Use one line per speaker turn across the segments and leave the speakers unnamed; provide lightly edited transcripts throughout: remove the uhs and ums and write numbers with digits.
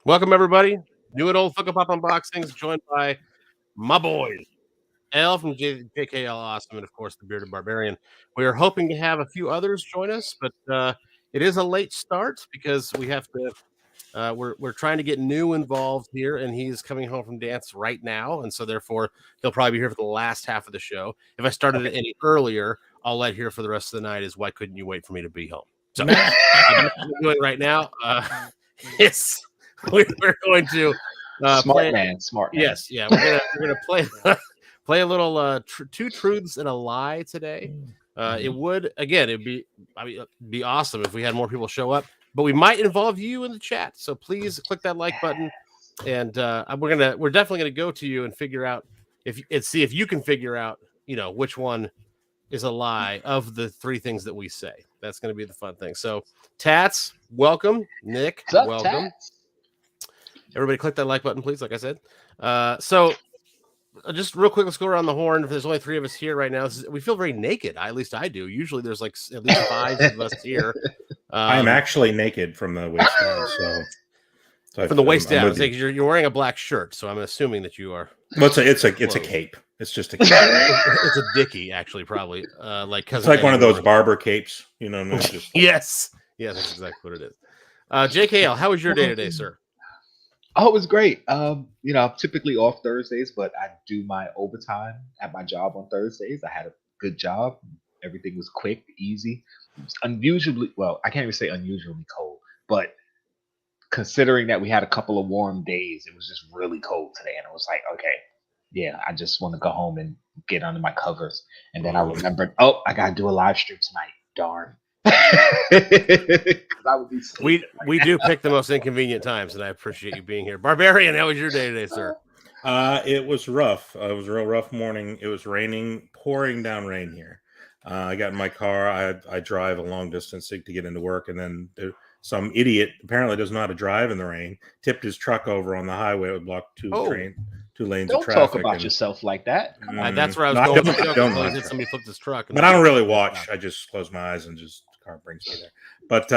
Welcome, everybody. New and old Funko Pop Unboxings, joined by my boys, L from JKL Awesome, and of course, the Bearded Barbarian. We are hoping to have a few others join us, but it is a late start because we have to. We're trying to get New involved here, and he's coming home from dance right now, and so therefore he'll probably be here for the last half of the show. If I started it any earlier, all I'd hear for the rest of the night is, "Why couldn't you wait for me to be home?" So what I'm doing right now is we're going to
smart man.
Yes, yeah, we're gonna play a little two truths and a lie today. It would it'd be awesome if we had more people show up, but we might involve you in the chat. So please click that like button, and we're definitely gonna go to you and figure out see if you can figure out which one is a lie of the three things that we say. That's gonna be the fun thing. So Tats, welcome. Nick, welcome.
Tats?
Everybody click that like button, please, like I said. So just real quick, let's go around the horn. If there's only three of us here right now, we feel very naked. At least I do. Usually there's like at least five of us here.
I'm actually naked from the waist down. So
from the waist down. You're wearing a black shirt, so I'm assuming that you are.
Well, it's a cape. It's just a cape.
It's a dickie, actually, probably.
It's like one of those barber capes, Just...
Yes, that's exactly what it is. JKL, how was your day today, sir?
Oh, it was great. I'm typically off Thursdays, but I do my overtime at my job on Thursdays. I had a good job. Everything was quick, easy. Unusually, well, I can't even say unusually cold, but considering that we had a couple of warm days, it was just really cold today. And it was like, okay, yeah, I just want to go home and get under my covers. And then I remembered, I got to do a live stream tonight. Darn.
We do pick the most inconvenient times, and I appreciate you being here. Barbarian, how was your day today, sir?
It was rough. It was a real rough morning. It was raining, pouring down rain here. I got in my car. I drive a long distance to get into work, and then some idiot apparently doesn't know how to drive in the rain. Tipped his truck over on the highway. It would block two lanes of traffic.
Don't talk about yourself like that.
That's where I was going. Somebody flipped his truck.
But I don't really watch. I just close my eyes and just car brings me there. But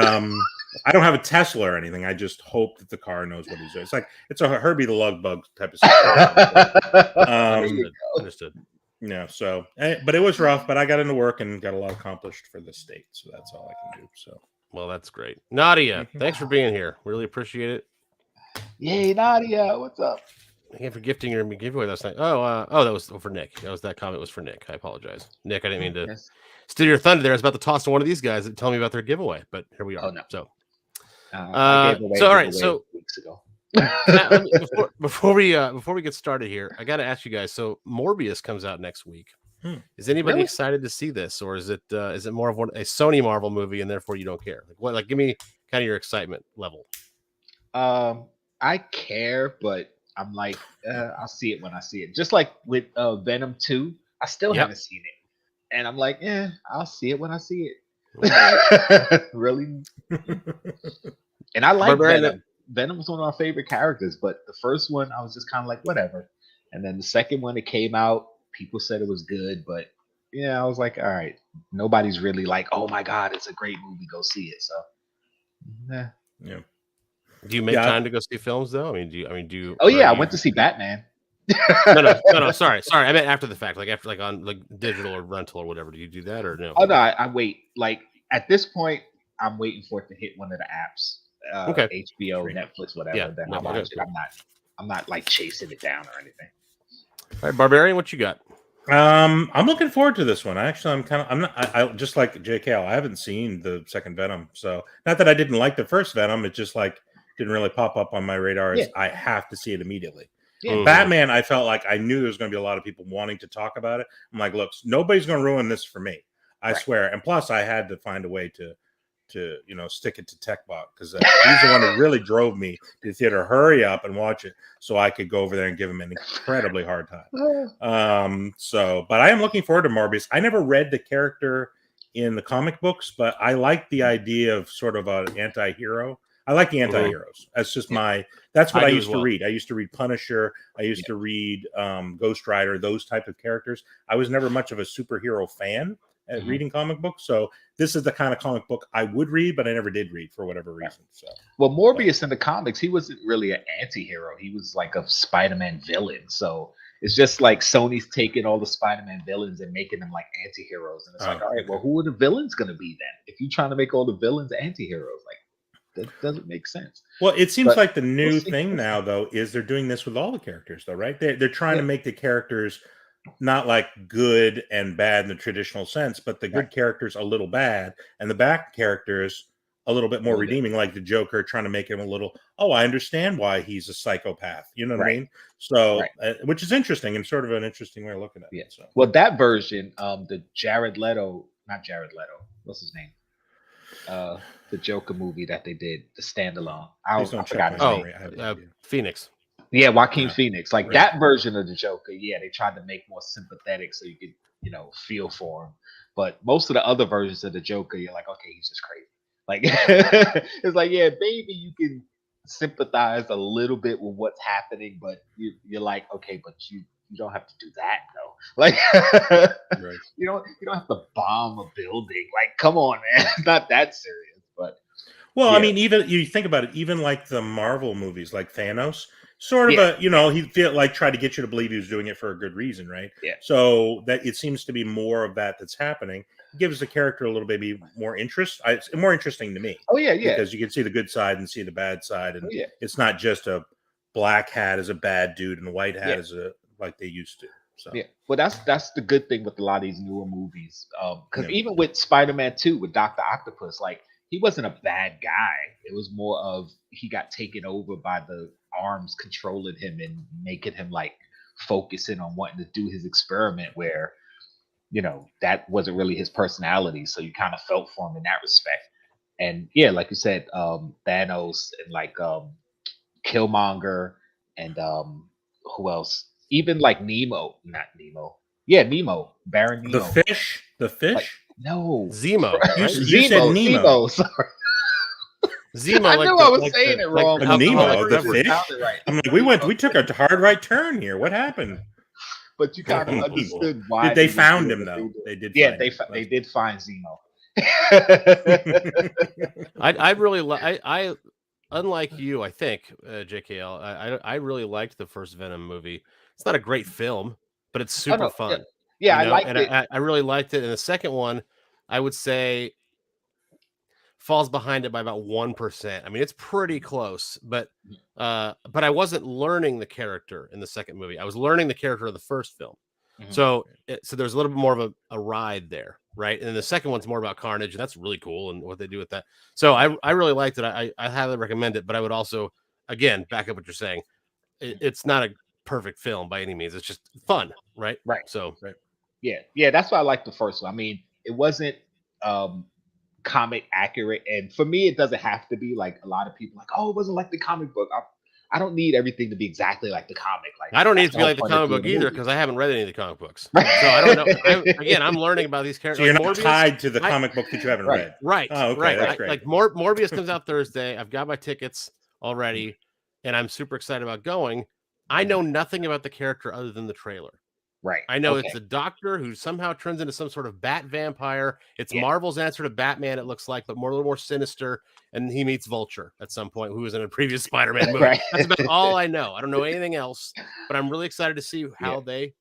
I don't have a Tesla or anything. I just hope that the car knows what he's doing. It's a Herbie the Lug Bug type of situation.
Understood.
Yeah. So, but it was rough. But I got into work and got a lot accomplished for the state. So that's all I can do. So.
Well, that's great. Nadia, thanks for being here. Really appreciate it.
Yay, Nadia, what's up?
Thank you for gifting your giveaway last night. That was for Nick. That comment was for Nick. I apologize, Nick. I didn't mean to steal your thunder there. I was about to toss to one of these guys and tell me about their giveaway, but here we are.
Oh, no.
So, all right. So
weeks ago.
before we get started here, I got to ask you guys. So Morbius comes out next week. Is anybody excited to see this, or is it more of a Sony Marvel movie and therefore you don't care? Give me kind of your excitement level.
I care, but I'm like, I'll see it when I see it. Just like with Venom 2, I still haven't seen it. And I'm like, I'll see it when I see it. Really? And I like Venom. Venom was one of my favorite characters, but the first one, I was just kind of like, whatever. And then the second one, it came out, people said it was good, but I was like, all right. Nobody's really like, oh my God, it's a great movie, go see it. So,
yeah.
Do you make time to go see films though? I mean, do you?
Oh yeah, I went to see Batman.
No. Sorry. I meant after the fact, on digital or rental or whatever. Do you do that or no?
Oh no, I wait. Like at this point, I'm waiting for it to hit one of the apps. HBO, Netflix, whatever.
Yeah,
then I'll watch it. I'm not like chasing it down or anything.
All right, Barbarian, what you got?
I'm looking forward to this one. I just like JKL. I haven't seen the second Venom, so not that I didn't like the first Venom. It just didn't really pop up on my radar. I have to see it immediately. Yeah. Batman, I felt like I knew there was going to be a lot of people wanting to talk about it. I'm like, look, nobody's going to ruin this for me. I swear. And plus, I had to find a way to stick it to TechBot because he's the one who really drove me to the theater. Hurry up and watch it so I could go over there and give him an incredibly hard time. But I am looking forward to Morbius. I never read the character in the comic books, but I like the idea of sort of an anti-hero. I like the anti-heroes. That's just that's what I used to read. I used to read Punisher. I used to read Ghost Rider, those type of characters. I was never much of a superhero fan. at reading comic books. So this is the kind of comic book I would read, but I never did read for whatever reason. So,
well, Morbius in the comics, he wasn't really an anti-hero. He was like a Spider-Man villain. So it's just like Sony's taking all the Spider-Man villains and making them like anti-heroes. And it's like, all right, well, who are the villains going to be then? If you're trying to make all the villains anti-heroes, like, that doesn't make sense.
Well, it seems like the new thing now, though, is they're doing this with all the characters, though, right? They're trying to make the characters not like good and bad in the traditional sense, but the good characters a little bad, and the bad characters a little bit more redeeming, like the Joker, trying to make him a little, I understand why he's a psychopath. You know what I mean? So, which is interesting and sort of an interesting way of looking at it. So.
Well, that version, the not Jared Leto, what's his name? The Joker movie that they did, the standalone. I forgot his name.
Phoenix.
Yeah, Joaquin Phoenix. Like that version of the Joker, they tried to make more sympathetic so you could, feel for him. But most of the other versions of the Joker, you're like, okay, he's just crazy. Like it's like, maybe you can sympathize a little bit with what's happening, but you're like, okay, but you don't have to do that though. Like you don't have to bomb a building. Like, come on, man. It's not that serious. But
I mean, even you think about it, even like the Marvel movies, like Thanos, sort of he felt like tried to get you to believe he was doing it for a good reason, right?
Yeah.
So that it seems to be more of that's happening. It gives the character a little bit more interest. It's more interesting to me.
Oh yeah.
Because you can see the good side and see the bad side, and it's not just a black hat as a bad dude and a white hat as a like they used to. So
well, that's the good thing with a lot of these newer movies. Because even with Spider-Man 2, with Dr. Octopus, like he wasn't a bad guy. It was more of he got taken over by the arms controlling him and making him like focusing on wanting to do his experiment where that wasn't really his personality, so you kind of felt for him in that respect. And like you said, Thanos and like Killmonger and who else, even like Nemo, Baron Nemo,
the fish
like, no,
Zemo,
right? You said Nemo.
Sorry.
Zemo,
I knew I was saying it wrong.
Nemo, the fish.
Right.
I'm like, we took a hard right turn here. What happened?
But you kind of understood why
they found him though. They did.
Yeah, they did find Zemo.
I really I unlike you, I think, JKL. I really liked the first Venom movie. It's not a great film, but it's super fun.
Yeah, I liked it.
I really liked it. And the second one, I would say, falls behind it by about 1%. I mean, it's pretty close, but I wasn't learning the character in the second movie. I was learning the character of the first film. So there's a little bit more of a ride there, right? And then the second one's more about Carnage, and that's really cool and what they do with that. So I really liked it. I highly recommend it, but I would also, again, back up what you're saying. It's not a perfect film by any means. It's just fun, right?
Right.
So
yeah, that's why I like the first one. I mean, it wasn't comic accurate, and for me, it doesn't have to be. Like a lot of people, like, oh, it wasn't like the comic book. I don't need everything to be exactly like the comic. Like
I don't need it to be like the comic book either, because I haven't read any of the comic books. So I don't know. I'm learning about these characters.
So you're not tied to the comic book that you haven't read.
Right.
Oh, okay,
right.
That's great.
Like Morbius comes out Thursday. I've got my tickets already, and I'm super excited about going. I know nothing about the character other than the trailer.
Right.
I know it's a doctor who somehow turns into some sort of bat vampire. It's Marvel's answer to Batman, it looks like, but a little more sinister. And he meets Vulture at some point, who was in a previous Spider-Man movie. That's about all I know. I don't know anything else, but I'm really excited to see how they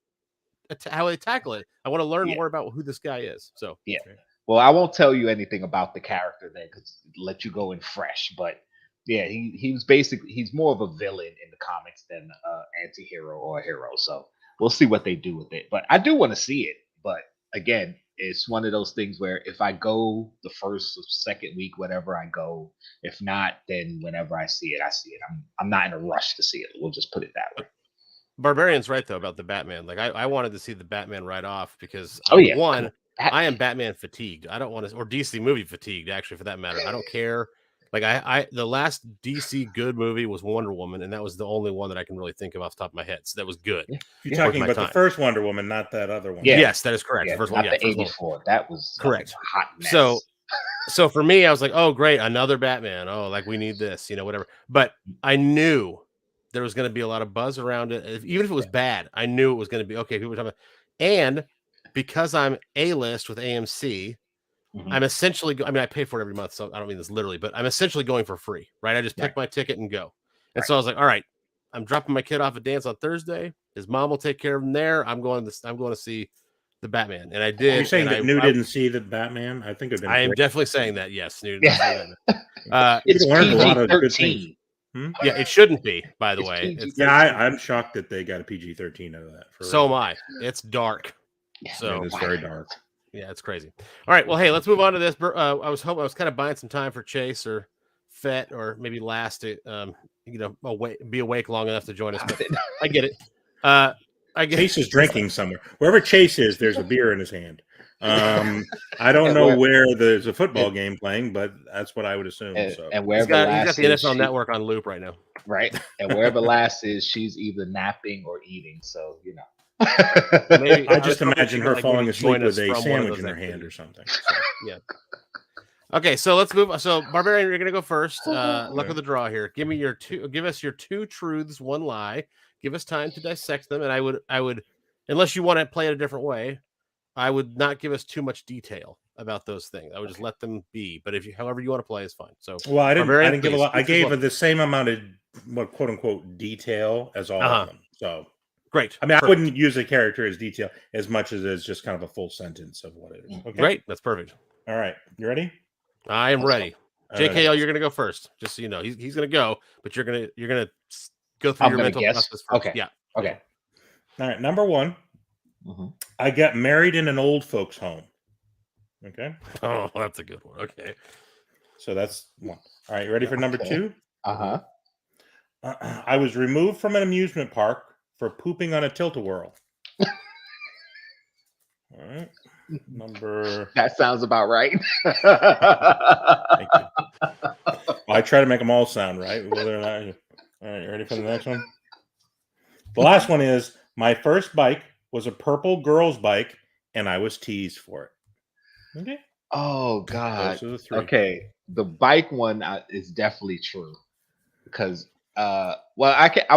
tackle it. I want to learn more about who this guy is. So
well, I won't tell you anything about the character then, because let you go in fresh. But he was basically, he's more of a villain in the comics than an anti-hero or a hero. So we'll see what they do with it. But I do want to see it. But again, it's one of those things where if I go the first or second week, whatever I go, if not, then whenever I see it, I see it. I'm not in a rush to see it. We'll just put it that way.
Barbarian's right though about the Batman. Like I wanted to see the Batman right off because one, I am Batman fatigued. I don't want to, or DC movie fatigued, actually, for that matter. I don't care. Like the last DC good movie was Wonder Woman, and that was the only one that I can really think of off the top of my head. So that was good.
You're talking about the first Wonder Woman, not that other one.
Yeah.
Yes, that is correct.
Yeah,
the first
not
one,
the 84. That was
correct.
Hot mess.
So for me, I was like, oh great, another Batman. Oh, like we need this, whatever. But I knew there was going to be a lot of buzz around it. Even if it was bad, I knew it was going to be okay. People were talking about, and because I'm A-list with AMC, I'm essentially, I mean, I pay for it every month, so I don't mean this literally, but I'm essentially going for free, right? I just pick my ticket and go. And so I was like, all right, I'm dropping my kid off at dance on Thursday. His mom will take care of him there. I'm going to see the Batman. And I did.
You're saying
and
that New didn't see the Batman? I think it'd been
I am
great.
definitely saying that, yes. New
Yeah.
it's
learned a lot of good things.
PG-13.
Yeah, it shouldn't be, by the
It's
way.
PG-13.
I'm shocked that they got a PG-13 out of that.
So am I. It's dark. So
it's very dark.
Yeah, it's crazy. All right, well, hey, let's move on to this. I was kind of buying some time for Chase or Fett, or maybe Last to be awake long enough to join us. But I get it.
Chase is drinking somewhere. Wherever Chase is, there's a beer in his hand. I don't know where there's a football game playing, but that's what I would assume.
And wherever
he's got the NFL Network on loop right now.
Right. And wherever Last is, she's either napping or eating. So,
Maybe, I just imagine her falling asleep with a sandwich in her hand or something. So.
Yeah. Okay, so let's move. So, Barbarian, you're gonna go first. Luck of the draw here. Give us your two truths, one lie. Give us time to dissect them, and I would, unless you want to play it a different way, I would not give us too much detail about those things. I would just let them be. But however you want to play is fine. So,
well, I didn't give a lot. I gave the same amount of quote unquote detail as all of them. So.
Great.
I mean, perfect. I wouldn't use a character as detail as much as it's just kind of a full sentence of what it is. Okay?
Great. That's perfect.
All right. You ready?
I am ready. JKL, you're going to go first, just so you know. He's going to go, but you're going to go through your mental process first.
Okay.
Yeah.
Okay.
All right. Number one, I got married in an old folks' home. Okay.
Oh, that's a good one. Okay.
So that's one. All right. You ready for number two?
Uh-huh.
I was removed from an amusement park for pooping on a tilt-a-whirl. All right.
That sounds about right.
Thank you. Well, I try to make them all sound right, whether or not. All right, you ready for the next one? The last one is my first bike was a purple girl's bike, and I was teased for it. Okay.
Oh God.
Those are the three.
Okay, the bike one is definitely true because. I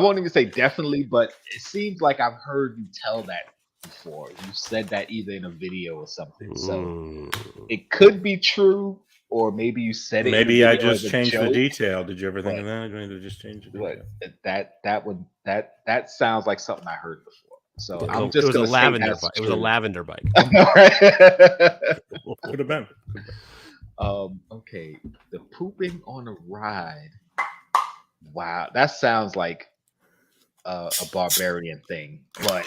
won't even say definitely, but it seems like I've heard you tell that before. You said that either in a video or something. So it could be true, or maybe you said it.
Maybe I just changed the detail. Did you ever think of that? I mean, to just change the detail.
That sounds like something I heard before. So
it was a lavender bike. It was a lavender bike.
Could have been.
Okay, the pooping on a ride. Wow, that sounds like a barbarian thing, but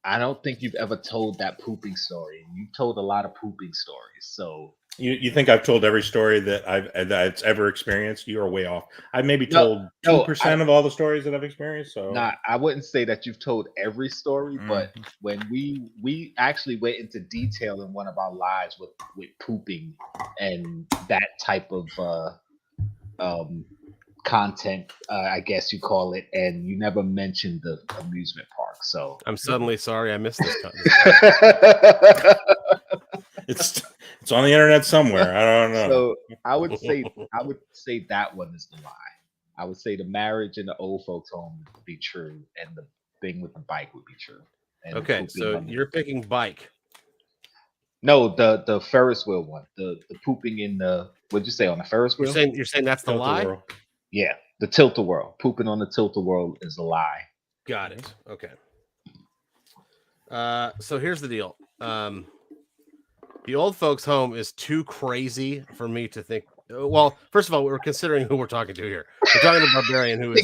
I don't think you've ever told that pooping story. You've told a lot of pooping stories, so
you think I've told every story that I've ever experienced? You are way off. I maybe told 2% of all the stories that I've experienced. So
I wouldn't say that you've told every story, but when we actually went into detail in one of our lives with pooping and that type of content, I guess you call it, and you never mentioned the amusement park. So
I'm suddenly sorry I missed this.
It's on the internet somewhere. I don't know.
So I would say that one is the lie. I would say the marriage in the old folks' home would be true, and the thing with the bike would be true. And
okay, so you're picking bike.
No, the Ferris wheel one. The pooping in the, what'd you say, on the Ferris wheel?
You're saying that's the lie?
Yeah, the tilt-a-whirl. Pooping on the tilt-a-whirl is a lie.
Got it. Okay. So here's the deal. The old folks' home is too crazy for me to think. Well, first of all, we're considering who we're talking to here. We're talking to Barbarian, who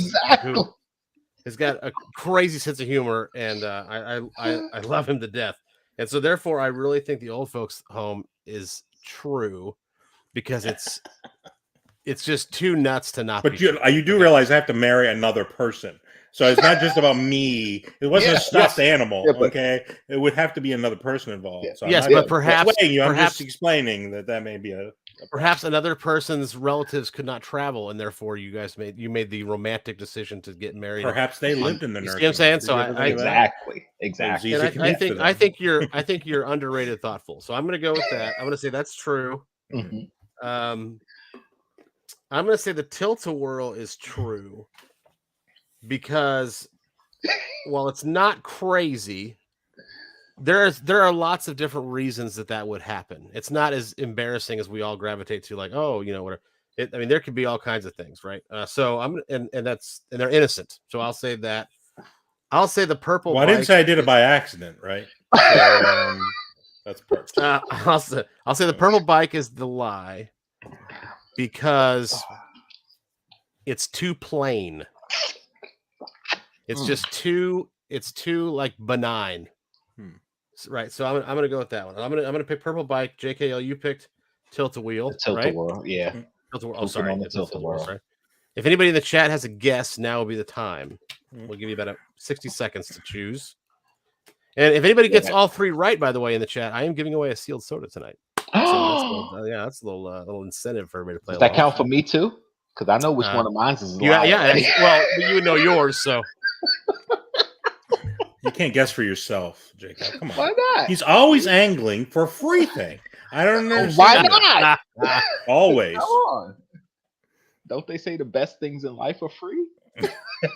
has got a crazy sense of humor, and I love him to death. And so, therefore, I really think the old folks' home is true because it's just too nuts to not.
But you do realize I have to marry another person, so it's not just about me. It wasn't a stuffed animal. Yeah, okay, it would have to be another person involved. So
yes, but perhaps
I'm just explaining that may be a.
Perhaps another person's relatives could not travel, and therefore you made the romantic decision to get married.
Perhaps they lived in the nursing.
You see what I'm saying? So
exactly.
And I think you're underrated thoughtful. So I'm going to go with that. I'm going to say that's true.
Mm-hmm.
I'm going to say the tilt-a-whirl is true because while it's not crazy, there are lots of different reasons that would happen. It's not as embarrassing as we all gravitate to, like, oh, whatever. I mean, there could be all kinds of things, right? So and they're innocent. So I'll say that. I'll say the purple.
Well, I didn't say I did it by accident, right? So, that's perfect.
I'll say the purple bike is the lie because it's too plain. It's just too. It's too like benign. Right. So I'm gonna go with that one. I'm gonna pick purple bike. JKL, you picked tilt-a-wheel.
Tilt-a-whirl, yeah.
Tilt-a-whirl. Oh, sorry. Tilt-a-whirl. Right. If anybody in the chat has a guess, now will be the time. We'll give you about 60 seconds to choose. And if anybody gets all three right, by the way, in the chat, I am giving away a sealed soda tonight. So that's a little incentive for everybody to play.
Does that count for me too? Because I know which one of mine is.
Yeah. Well, you would know yours, so.
You can't guess for yourself, Jacob. Come on.
Why not?
He's always angling for a free thing. I don't understand.
Why not?
Always.
Come on. Don't they say the best things in life are free?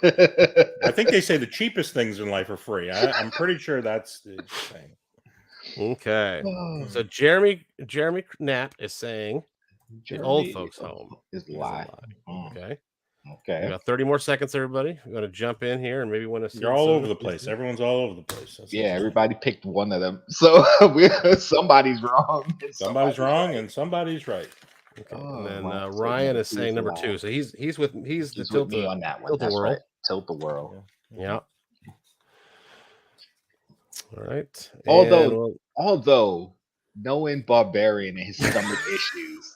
I think they say the cheapest things in life are free. I'm pretty sure that's the thing.
Okay. So Jeremy Knapp is saying the old folks' home
is lie.
Okay.
Okay.
We got 30 more seconds, everybody. We're going to jump in here and maybe win a.
You're all over the place. Everyone's all over the place.
That's everybody picked one of them. So somebody's wrong.
Somebody's wrong and somebody's right.
Okay. And then Ryan is saying number 2. So he's the tilt
on that one.
Tilt-a-whirl.
Right. Tilt-a-whirl.
Yeah. All right.
Although knowing Barbarian and his stomach issues,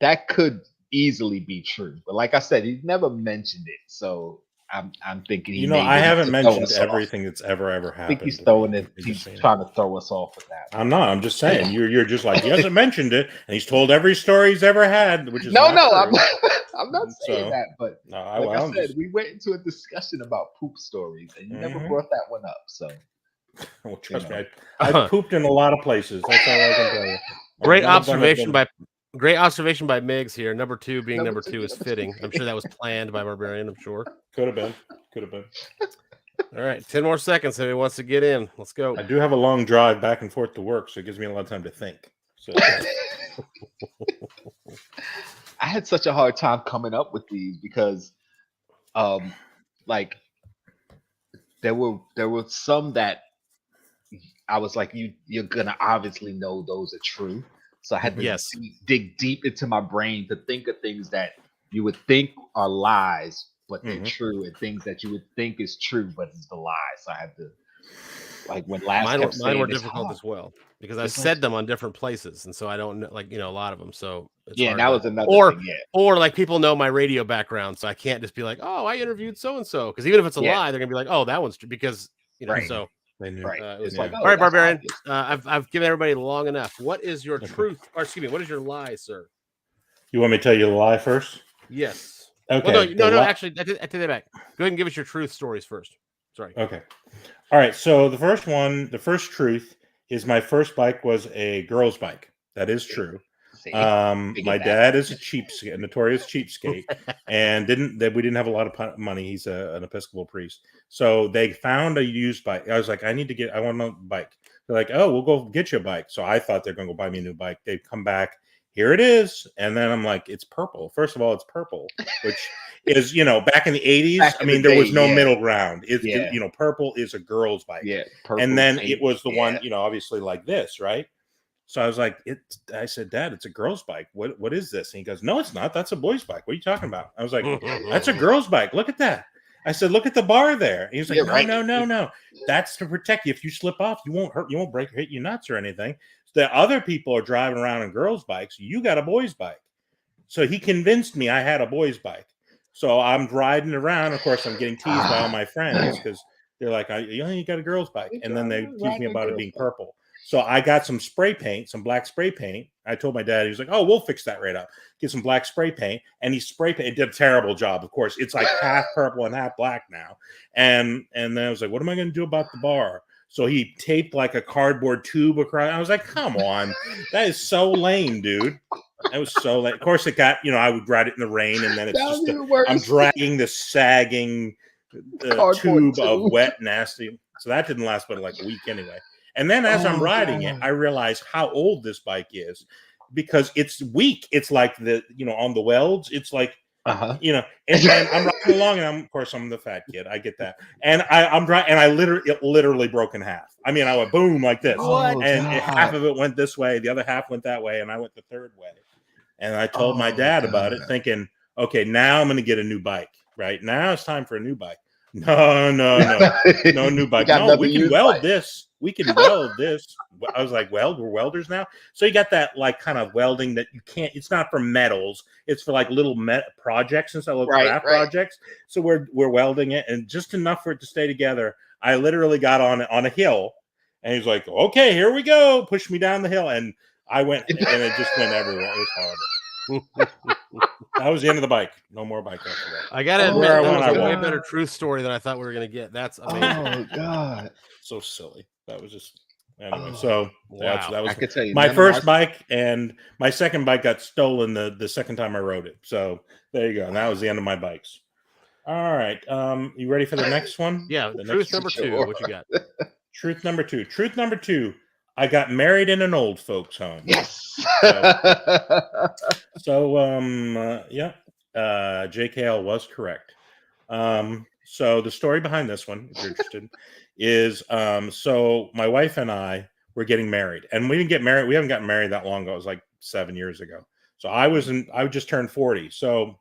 that could easily be true. But like I said, he never mentioned it. So I'm thinking
I haven't mentioned everything that's ever happened.
I think he's throwing it. He's trying to throw us off with that.
I'm not. I'm just saying. You're just like, he hasn't mentioned it, and he's told every story he's ever had, which is
no. I'm not saying that. But
I
said, we went into a discussion about poop stories, and you never brought that one up. So,
well, trust me, I pooped in a lot of places. That's all I can tell you.
Great observation by Migs here. Number 2 being number 2 is fitting. I'm sure that was planned by Barbarian. I'm sure.
Could have been.
All right, 10 more seconds. If he wants to get in, let's go.
I do have a long drive back and forth to work, so it gives me a lot of time to think. So.
I had such a hard time coming up with these because, like, there were some that I was like, you're gonna obviously know those are true. So I had to dig deep into my brain to think of things that you would think are lies, but they're true, and things that you would think is true, but it's the lie. So I had to, like, when mine
were difficult as well because I said them on different places, and so I don't know, like, a lot of them. So
that was another thing. Yeah.
Or like people know my radio background, so I can't just be like, oh, I interviewed so and so, because even if it's a lie, they're gonna be like, oh, that one's true, because so.
Right.
All right, Barbarian. I've given everybody long enough. What is your truth? Or excuse me, what is your lie, sir?
You want me to tell you the lie first?
Yes.
Okay.
Well, no. Actually, I take that back. Go ahead and give us your truth stories first. Sorry.
Okay. All right. So the first truth is my first bike was a girl's bike. That is true. My dad is a notorious cheapskate, and we didn't have a lot of money. He's an Episcopal priest, so they found a used bike. I was like, I want a bike. They're like, oh, we'll go get you a bike. So I thought they're going to go buy me a new bike. They come back, here it is, and then I'm like, it's purple. First of all, it's purple, which is back in the 80s. There was no middle ground. Purple is a girl's bike.
Yeah,
and then it was the one, obviously like this, right? So I was like, I said, Dad, it's a girl's bike. What is this? And he goes, no, it's not. That's a boy's bike. What are you talking about? I was like, that's a girl's bike. Look at that. I said, look at the bar there. And he was like, no. That's to protect you. If you slip off, you won't hit your nuts or anything. The other people are driving around on girls' bikes. You got a boy's bike. So he convinced me I had a boy's bike. So I'm riding around. Of course, I'm getting teased by all my friends because they're like, you got a girl's bike. And then they tease me about it being purple. So I got some spray paint, some black spray paint. I told my dad, he was like, oh, we'll fix that right up. Get some black spray paint. And he spray painted. It did a terrible job, of course. It's like half purple and half black now. And then I was like, what am I going to do about the bar? So he taped like a cardboard tube across. I was like, come on. That is so lame, dude. That was so lame. Of course, it got, I would ride it in the rain. And then it's just, I'm dragging the sagging tube of wet, nasty. So that didn't last but like a week anyway. And then as I'm
Oh,
riding it,
God.
I realize how old this bike is because it's weak. It's like on the welds, it's like,
Uh-huh.
and I'm riding along, and of course I'm the fat kid. I get that, and I'm driving, and it literally broke in half. I mean, I went boom like this,
Oh,
and half
God.
of it went this way, the other half went that way, and I went the third way. And I told my
Oh,
dad about
God.
it, thinking, okay, now I'm going to get a new bike. Right now it's time for a new bike. No new bike.
got
No,
another
we can
used
weld
bike.
this. We can weld this. I was like, weld? We're welders now. So you got that like kind of welding that you can't. It's not for metals. It's for like little projects and stuff, little craft projects. So we're welding it, and just enough for it to stay together. I literally got on a hill, and he's like, "Okay, here we go." Pushed me down the hill, and I went, and it just went everywhere. It was horrible. That was the end of the bike. No more bike after that.
I gotta admit,
Where I
that
went,
was a
I
way
went.
better truth story than I thought we were gonna get. That's amazing.
Oh, God.
So silly. That was just anyway.
Oh,
So
wow.
that was
I could tell you
my
none of
first bike, and my second bike got stolen the second time I rode it. So there you go. And that was the end of my bikes. All right. You ready for the next one?
Yeah,
The
truth
next
number two.
Sure.
What you got?
truth number two. Truth number two. I got married in an old folks' home.
Yes.
So yeah. JKL was correct. So the story behind this one, if you're interested, is so my wife and I were getting married, and we didn't get married. We haven't gotten married that long ago. It was like 7 years ago. So I just turned 40. So,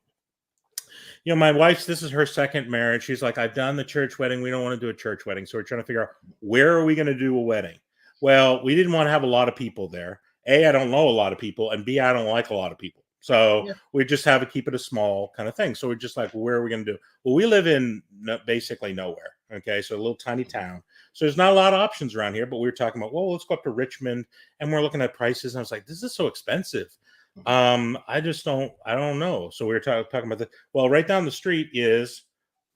my wife's, this is her second marriage. She's like, I've done the church wedding. We don't want to do a church wedding. So we're trying to figure out, where are we going to do a wedding? Well, we didn't want to have a lot of people there. A, I don't know a lot of people, and B, I don't like a lot of people. So we just have to keep it a small kind of thing. So we're just like, where are we going to do? Well, we live in basically nowhere. Okay. So a little tiny town. So there's not a lot of options around here, but we were talking about, well, let's go up to Richmond, and we're looking at prices. And I was like, this is so expensive. I don't know. So we were talking about that. Well, right down the street is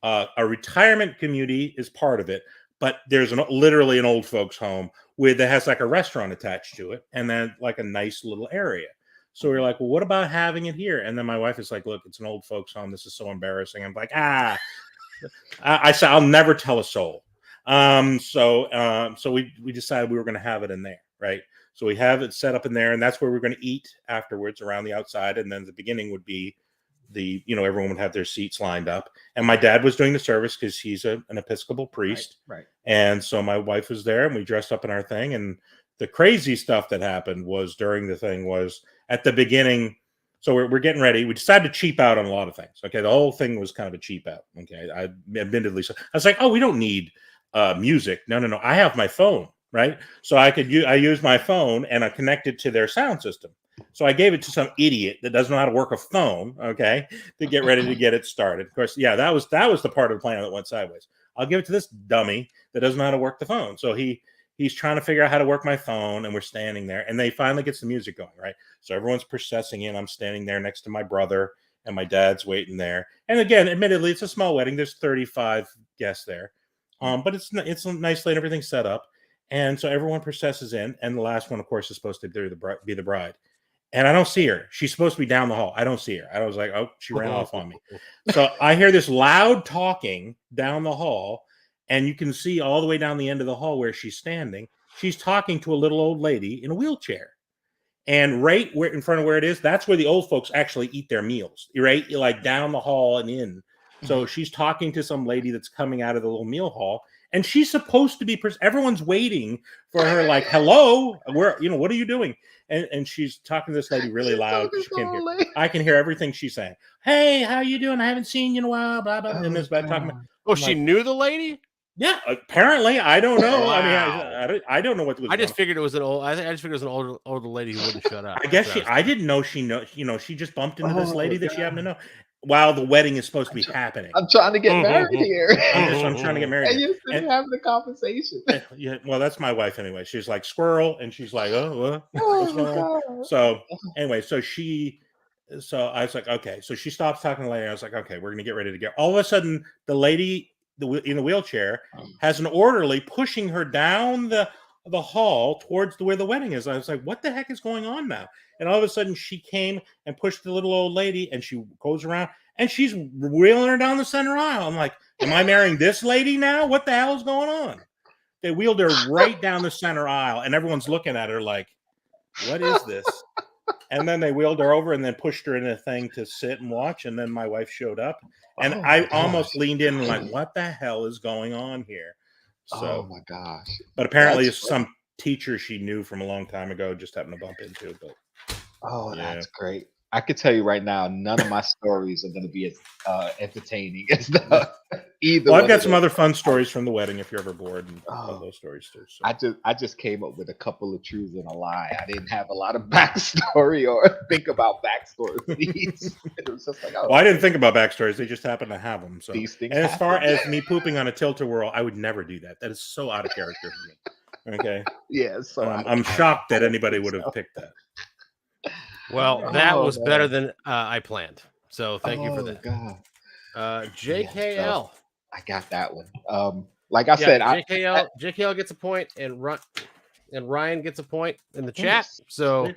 a retirement community is part of it, but there's literally an old folks home that has like a restaurant attached to it, and then like a nice little area. So we're like, well, what about having it here? And then my wife is like, look, it's an old folks home. This is so embarrassing. I'm like, I said, I'll never tell a soul. So we decided we were going to have it in there. Right. So we have it set up in there, and that's where we're going to eat afterwards around the outside. And then the beginning would be everyone would have their seats lined up. And my dad was doing the service because he's an Episcopal priest.
Right.
And so my wife was there, and we dressed up in our thing. And the crazy stuff that happened was during the thing was at the beginning. So we're getting ready. We decided to cheap out on a lot of things. Okay. The whole thing was kind of a cheap out. Okay. I admittedly, so I was like, oh, we don't need music. No. I have my phone. Right. So I use my phone, and I connected to their sound system. So I gave it to some idiot that doesn't know how to work a phone. Okay. To get ready to get it started. Of course. Yeah. That was the part of the plan that went sideways. I'll give it to this dummy that doesn't know how to work the phone. So he's trying to figure out how to work my phone, and we're standing there, and they finally gets the music going. Right. So everyone's processing in. I'm standing there next to my brother, and my dad's waiting there. And again, admittedly, it's a small wedding. There's 35 guests there. But it's nicely, and everything's set up. And so everyone processes in, and the last one, of course, is supposed to be the bride. And I don't see her. She's supposed to be down the hall. I don't see her. I was like, oh, she ran off on me. So I hear this loud talking down the hall, and you can see all the way down the end of the hall where she's standing. She's talking to a little old lady in a wheelchair. And right where in front of where it is, that's where the old folks actually eat their meals. Right, like down the hall and in. So she's talking to some lady that's coming out of the little meal hall. And she's supposed to be, everyone's waiting for her, like, hello, what are you doing? And she's talking to this lady really loud. She can't hear. I can hear everything she's saying. Hey, how you doing? I haven't seen you in a while, blah, blah. And this talking about,
she knew the lady?
Yeah, apparently. I don't know.
Wow.
I mean, I don't know what was
I just figured it was an old, I just figured it was an older lady who wouldn't shut up.
I guess I didn't know she just bumped into this lady that she happened to know. While the wedding is supposed to be happening.
I'm trying to get married here.
I'm trying to get married.
And you're still having the conversation.
Yeah, well, that's my wife anyway. She's like squirrel, and she's like, oh, what's going on? So anyway, so I was like, okay. So she stops talking to the lady. I was like, okay, we're gonna get ready to go. All of a sudden, the lady in the wheelchair has an orderly pushing her down the hall towards where the wedding is. I was like, what the heck is going on now? And all of a sudden she came and pushed the little old lady, and she goes around and she's wheeling her down the center aisle. I'm like, am I marrying this lady now? What the hell is going on? They wheeled her right down the center aisle, and everyone's looking at her like, "What is this?" And then they wheeled her over and then pushed her in a thing to sit and watch. And then my wife showed up, and
Oh
I
my
almost
gosh.
leaned in and like, "What the hell is going on here?"
Oh
So,
my gosh.
but apparently,
That's
it's some teacher she knew from a long time ago just happened to bump into. But
Oh,
yeah,
that's great. I can tell you right now, none of my stories are going to be as entertaining as the, either
well, I've
one
got
of
some
those.
other fun stories from the wedding if you're ever bored, and tell
Oh,
those stories too. So.
I just came up with a couple of truths and a lie. I didn't have a lot of backstory or think about backstory for these. It was just like, oh,
Well, I didn't
okay,
think about backstories; they just happen to have them. So,
these things
and as far
happen.
as me pooping on a tilt-a-whirl, I would never do that. That is so out of character for me. Okay,
Yeah, so out of
I'm
character.
shocked
I
that
don't
anybody
think
would have
so.
picked that.
Well, that
Oh
was better
man.
than I planned. So thank you for
Oh
that.
god. Yeah, so
JKL.
I got that one. Like I
Yeah,
said,
JKL gets a point, and Ryan gets a point in the chat.
yes.
So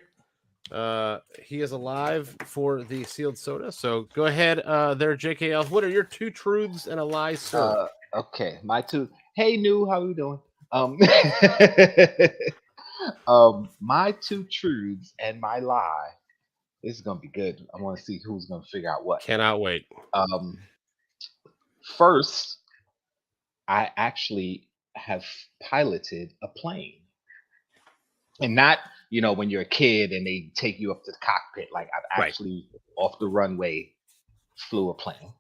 he is alive for the sealed soda. So go ahead there, JKL. What are your two truths and a lie, sir?
Okay, my two. Hey, new, how you doing? Um, my two truths and my lie. This is gonna be good. I want to see who's gonna figure out what.
Cannot wait.
First, I actually have piloted a plane, and not when you're a kid and they take you up to the cockpit. Like I've
Right.
actually off the runway flew a plane.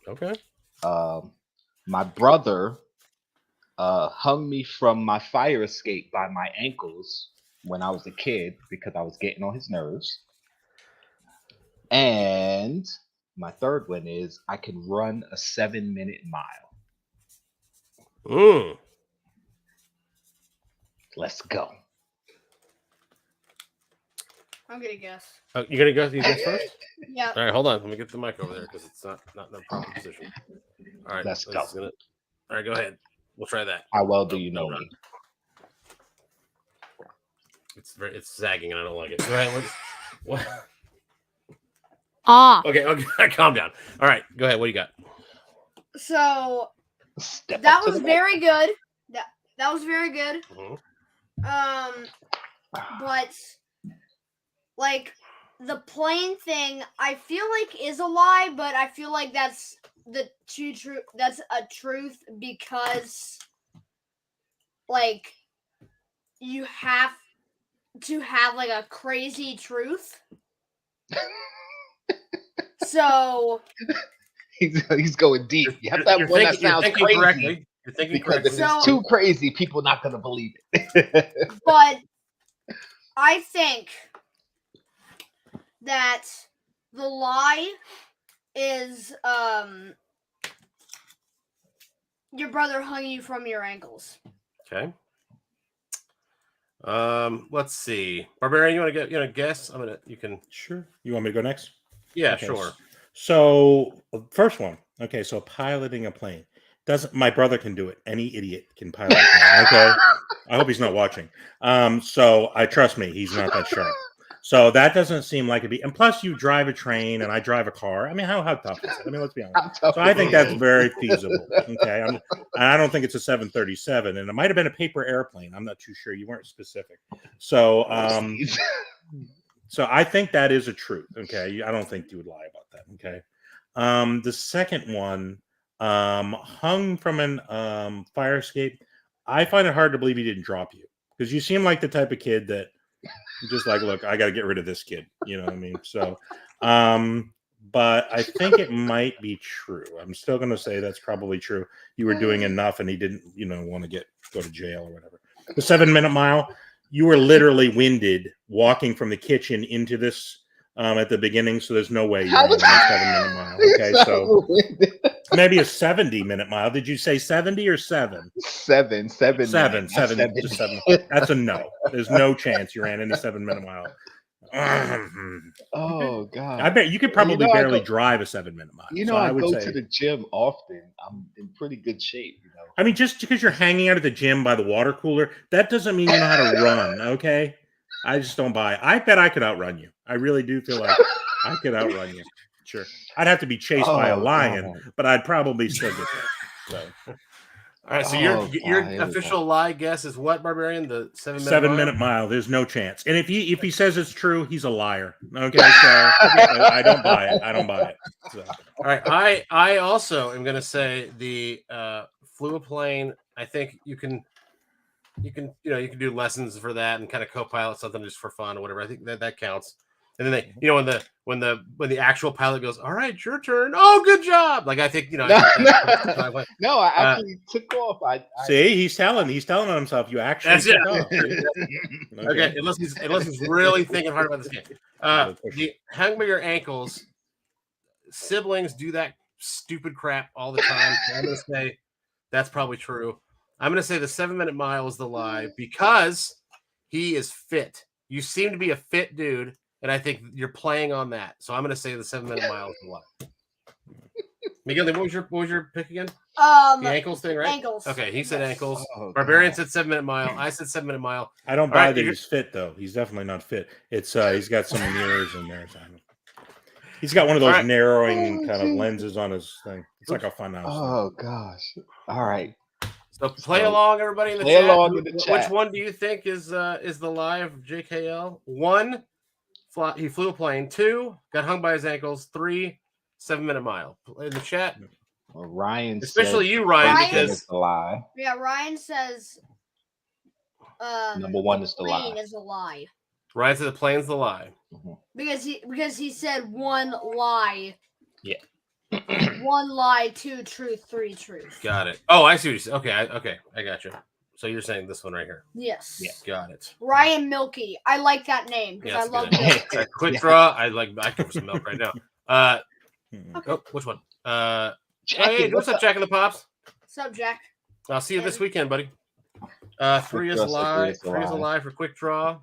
Okay.
My brother hung me from my fire escape by my ankles when I was a kid because I was getting on his nerves. And my third one is I can run a 7-minute mile.
Mm.
Let's go.
I'm gonna guess.
Oh, you gonna go? You guess first?
Yeah.
All right, hold on. Let me get the mic over there because it's not in the proper position. All right,
Let's go.
All right, go ahead. We'll try that.
How well do you know
no.
me?
It's zagging and I don't like it. Go ahead. What? Okay, calm down. All right, go ahead. What do you got?
So
Step
that
up to
was
the
very good. That was very good.
Mhm.
But like the plane thing, I feel like is a lie, but I feel like that's that's a truth because like you have to have like a crazy truth. So
he's going deep. You have to have one that sounds crazy.
Correctly. You're thinking
Because
correctly.
if it's too crazy, people are not going to believe it.
But I think that the lie is your brother hung you from your ankles.
Okay. Let's see. Barbarian, you want to guess? You can.
Sure. You want me to go next?
Yeah,
Okay,
sure.
So first one. Okay, so piloting a plane. My brother can do it. Any idiot can pilot a plane. Okay. I hope he's not watching. So trust me, he's not that sharp. So that doesn't seem like it'd be. And plus, you drive a train, and I drive a car. I mean, how tough is it? I mean, let's be honest. So I think that's very feasible. Okay, and I don't think it's a 737, and it might have been a paper airplane. I'm not too sure. You weren't specific. So, so I think that is a truth. Okay, I don't think you would lie about that. Okay. The second one, hung from an fire escape. I find it hard to believe he didn't drop you because you seem like the type of kid that just like, look, I got to get rid of this kid. You know what I mean? So, but I think it might be true. I'm still going to say that's probably true. You were doing enough and he didn't, want to go to jail or whatever. The 7-minute mile, you were literally winded walking from the kitchen into this at the beginning. So there's no way you're going to make 7-minute mile. Okay. So maybe a 70-minute mile. Did you say 70 or 7?
7.
Just 7. That's a no. There's no chance you ran any 7-minute mile.
Oh God!
I bet you could probably barely drive a 7-minute mile.
So I would go to the gym often. I'm in pretty good shape.
I mean, just because you're hanging out at the gym by the water cooler, that doesn't mean you know how to run. Okay, I just don't buy it. I bet I could outrun you. I really do feel like I could outrun you. Sure, I'd have to be chased by a lion, but I'd probably still get there. So,
All right, so
Oh,
your
God, here we go.
official lie guess is what, Barbarian? The 7 minute
7
mile?
minute mile. There's no chance. And if he says it's true, he's a liar. Okay, so I don't buy it. I don't buy it. So.
All right, I also am going to say the flew a plane. I think you can do lessons for that and kind of co-pilot something just for fun or whatever. I think that counts. And then when the actual pilot goes, all right, your turn. Oh, good job. Like I think
No,
I
no, I actually took off.
See, he's telling on himself. You actually
That's it.
took off. See?
Okay, unless he's really thinking hard about this game. The hang by your ankles. Siblings do that stupid crap all the time. So I'm gonna say that's probably true. I'm gonna say the 7 minute mile is the lie because he is fit. You seem to be a fit dude, and I think you're playing on that. So I'm gonna say the 7 minute mile is the lie. Miguel, what was your pick again? The ankles thing, right?
Ankles.
Okay, he said ankles.
Oh,
Barbarian
God.
said 7 minute mile. I said 7 minute mile.
I don't
All
buy
right,
that he's fit though. He's definitely not fit. It's he's got some mirrors in there. He's got one of those narrowing kind of lenses on his thing. It's like a fun house.
Oh gosh! All right.
So play along, everybody in the
Play
chat.
along in the
Which
chat.
one do you think is the lie of JKL? 1, he flew a plane. 2, got hung by his ankles. 3, 7 minute mile. In the chat.
Well, Ryan,
Especially
said
you, Ryan,
Ryan
because
it's a lie.
Yeah, Ryan says
Number 1 is the lie.
is a lie.
Ryan said the plane's the lie.
Because he said 1 lie.
Yeah.
1 lie, 2 truth, 3 truth.
Got it. Oh, I see what you said. Okay, I got you. So you're saying this one right here.
Yes.
Yeah.
Got it.
Ryan Milky. I like that name because I love milk.
Quick draw. I can for some milk right now. Oh, which one? Hey, what's up, Jack in the Pops?
What's up, Jack?
I'll see you this weekend, buddy. 3 is a lie. 3 is a lie for quick draw.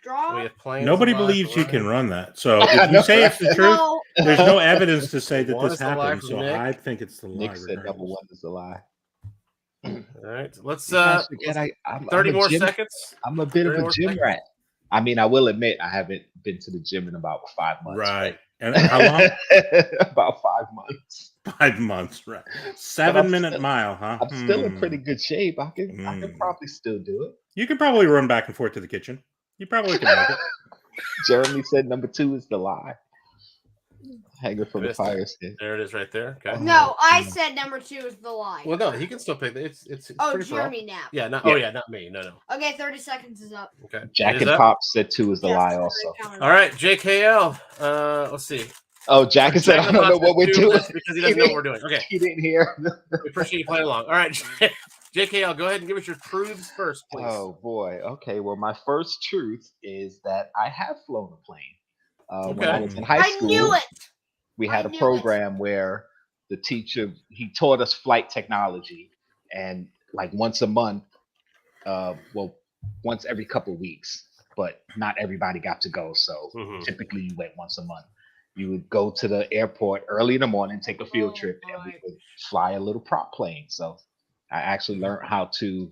Draw.
We have planes.
Nobody believes you can run that. So if you say it's the truth, there's no evidence to say that this happened. So
Nick.
I think it's the lie.
Nick said number 1 is the lie.
All right, let's.
I'm
30 more
gym,
seconds.
I'm a bit of a gym rat. I mean, I will admit I haven't been to the gym in about 5 months.
Right. And how long?
About 5 months.
5 months, right? 7 minute mile, huh?
I'm still in pretty good shape. I can probably still do it.
You can probably run back and forth to the kitchen. You probably can make it.
Jeremy said number 2 is the lie. Hanger from the fire escape.
There it is, right there. Okay.
No, I said number 2 is the lie.
Well, no, he can still pick. It's
Oh,
pretty
Jeremy Knapp.
Yeah, not. Oh, yeah, not me. No.
Okay, 30 seconds is up.
Okay.
Jack and Pop said 2 is the lie also.
All right, JKL. Let's see.
Oh, Jack said I don't know what we're doing
because he doesn't know what we're doing. Okay.
He didn't hear.
We appreciate you playing along. All right, JKL, go ahead and give us your truths first, please.
Oh boy. Okay. Well, my first truth is that I have flown a plane. When I was in high school,
I knew it.
we had a program where the teacher he taught us flight technology, and like once a month, once every couple of weeks, but not everybody got to go. So typically, you went once a month. You would go to the airport early in the morning, take a field trip, and we would fly a little prop plane. So I actually learned how to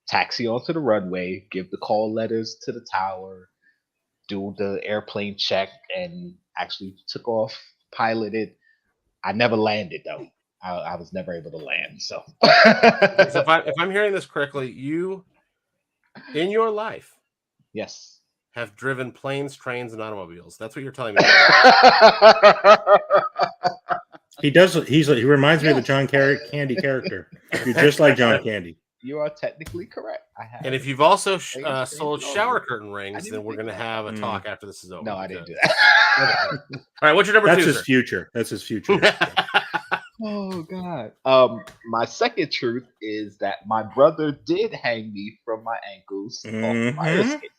taxi onto the runway, give the call letters to the tower, do the airplane check, and actually took off, piloted. I never landed though. I was never able to land. So
if I'm hearing this correctly, you in your life,
yes,
have driven planes, trains, and automobiles. That's what you're telling me.
He does. He reminds me of the John Candy character. You're just like John Candy.
You are technically correct. I have.
And if you've also sold shower curtain rings, then we're going to have a talk after this is over.
No, I didn't do that.
All right, what's your number 2?
That's his future. That's his future.
Oh God. My second truth is that my brother did hang me from my ankles off fire escape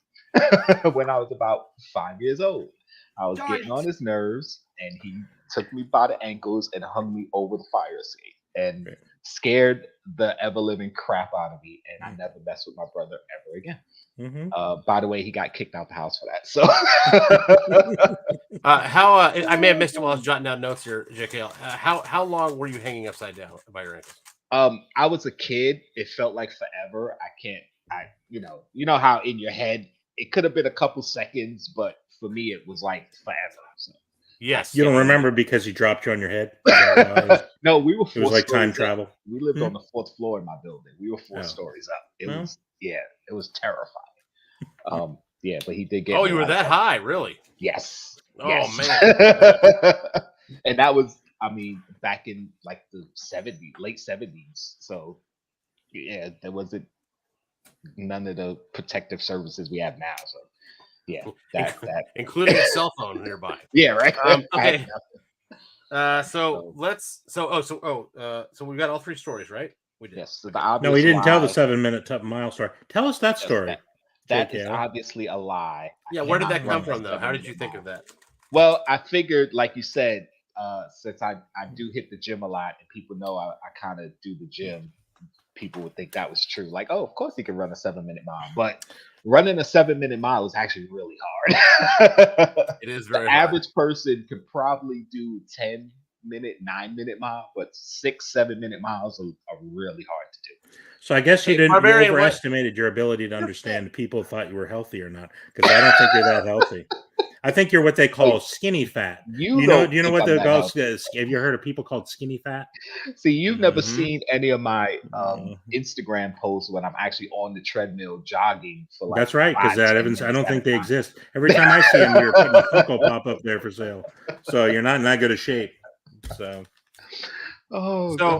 when I was about 5 years old. I was getting on his nerves, and he took me by the ankles and hung me over the fire escape and scared the ever-living crap out of me. And I never messed with my brother ever again. By the way, he got kicked out the house for that. So
I may have missed it while I was jotting down notes here, JKL. How long were you hanging upside down by your ankles?
I was a kid. It felt like forever. You know how in your head it could have been a couple seconds, but for me it was like forever. So
Yes.
You don't
yeah.
remember because he dropped you on your head? Is that why?
No, we were.
It was like time
stories up.
travel.
We lived
Hmm?
on the 4th floor in my building. We were 4
Oh.
stories up. It
Well.
was it was terrifying. Yeah, but he did get.
Oh,
me
you were
like
that high, really?
Yes.
Oh,
yes.
man.
And that was, I mean, back in like the late 70s. So yeah, there wasn't none of the protective services we have now. So yeah, that
Including a cell phone nearby.
yeah, right.
Okay. So we got all 3 stories, right? We did.
Yes. So the
No,
obvious
he didn't tell the
lie-
7-minute mile story. Tell us that
Yes,
story.
that is
JKO.
obviously a lie.
Yeah, where did
cannot
that come
run a
from, though? How did
7-minute
you think
mile.
of that?
Well, I figured, like you said, since I do hit the gym a lot and people know I kind of do the gym, people would think that was true. Like, oh, of course he can run a 7-minute mile. But running a 7-minute mile is actually really hard.
It is
The
very hard.
average person could probably do 10-minute, 9-minute mile, but 6-7-minute miles are really hard to do.
So I guess you
Hey, Barbarian, what-
overestimated your ability to understand people thought you were healthy or not, because I don't think you're that healthy. I think you're what they call skinny fat.
You
Do you know
think
what
I'm
they
that
call?
healthy.
Have you heard of people called skinny fat?
See, you've never
Mhm.
seen any of my
Mhm.
Instagram posts when I'm actually on the treadmill jogging for like.
That's right, because
5-10
I
minutes
don't
at
think
a
they
time.
exist. Every time I see them, you're putting a Funko pop up there for sale. So you're not in that good a shape. So
Oh
So-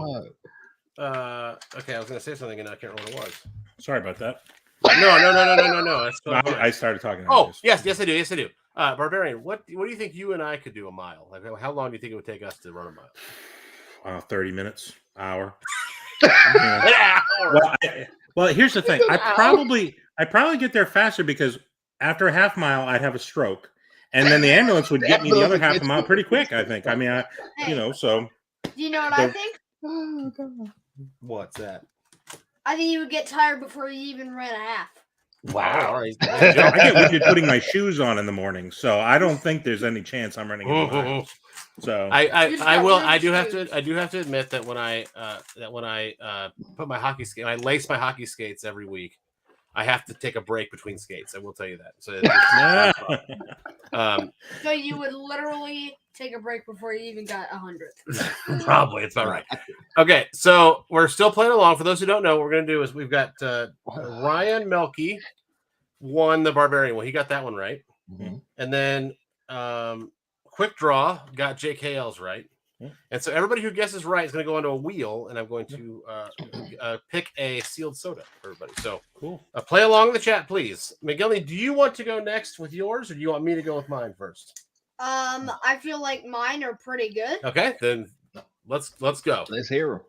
God.
Okay, I was going to say something and I can't remember what it was.
sorry about that.
No. That's
No,
fine.
I started talking.
Oh, yes, I do. Barbarian, what do you think you and I could do a mile? Like, how long do you think it would take us to run a mile?
30 minutes, hour.
Yeah.
Well, here's the thing. I probably get there faster because after a half mile, I'd have a stroke, and then the ambulance would get me the other half a mile pretty quick. I think. I mean, so.
Do you know what I think?
Oh God.
What's that?
I think you would get tired before you even ran a half.
Wow.
All right.
I get winded putting my shoes on in the morning, so I don't think there's any chance I'm running any miles. So
I
You just
I
got
will
really
I do have
shoes.
to admit that when I put my hockey skate, I lace my hockey skates every week. I have to take a break between skates. I will tell you that. So
So you would literally take a break before you even got 100.
probably it's about right. Okay, so we're still playing along. For those who don't know, what we're gonna do is we've got Ryan Melky won the Barbarian one. He got that one right,
Mhm.
and then Quick Draw got JKL's right. And so everybody who guesses right is going to go onto a wheel, and I'm going to pick a sealed soda for everybody. So
cool.
Play along in the chat, please. McGillney, do you want to go next with yours, or do you want me to go with mine first?
I feel like mine are pretty good.
Okay, then let's go.
Let's hear him.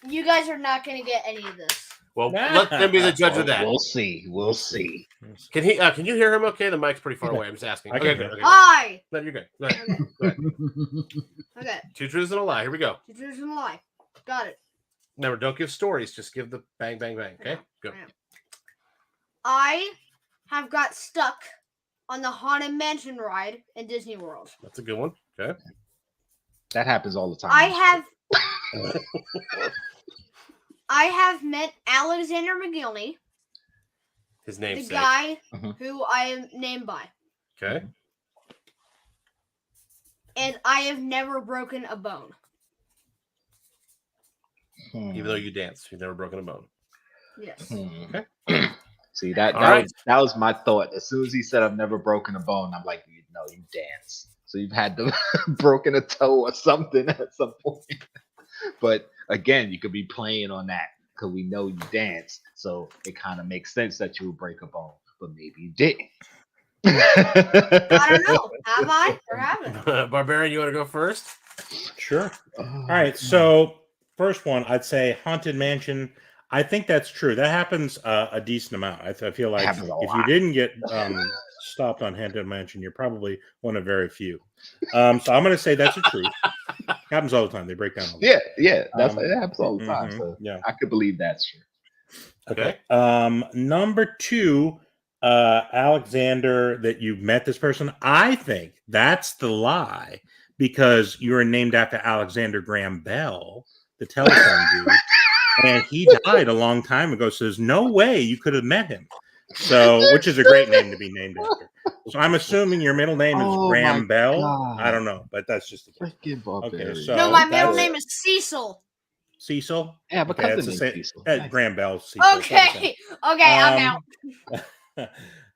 You guys are not going to get any of this.
Well, let them be the judge of that.
We'll see. We'll see.
Can he? Can you hear him? Okay, the mic's pretty far away. I'm just asking.
I can
Okay,
hear
good.
him.
Okay,
Hi.
no, you're good. Go ahead. Go ahead.
Okay.
2 truths and a lie. Here we go.
2 truths and a lie. Got it.
Remember, don't give stories. Just give the bang, bang, bang. Okay, go.
I have got stuck on the Haunted Mansion ride in Disney World.
That's a good one. Okay.
That happens all the time.
I have met Alexander McGillney,
His
the
name's
guy
Mhm.
who I am named by,
Okay.
and I have never broken a bone.
Even though you dance, you've never broken a bone.
Yes.
Okay.
See that
All right.
that was my thought. As soon as he said I've never broken a bone, I'm like, no, you dance. So you've had to broken a toe or something at some point. But again, you could be playing on that because we know you dance. So it kind of makes sense that you would break a bone, but maybe you didn't.
I don't know. Have I or haven't?
Barbarian, you want to go first?
Sure. All right. So first one, I'd say Haunted Mansion. I think that's true. That happens a decent amount. I feel like
Happens a
if you
lot.
didn't get stopped on Haunted Mansion, you're probably one of very few. So I'm going to say that's a truth. Happens all the time. They break down all the time.
Yeah, it happens all the time.
Mhm,
So
yeah.
I could believe that's true.
Okay.
Number 2, Alexander, that you've met this person. I think that's the lie because you were named after Alexander Graham Bell, the telephone dude, and he died a long time ago. So there's no way you could have met him. So, which is a great name to be named after. So I'm assuming your middle name is Graham Bell.
God.
I don't know, but that's just a guess.
Freaking barbarian.
Okay, so
No, my middle
that's-
name is Cecil.
Cecil.
Yeah, but
Okay,
cousin
that's
named
the same.
Cecil. Nice.
Graham Bell. Cecil. it's all the same.
Okay, I'm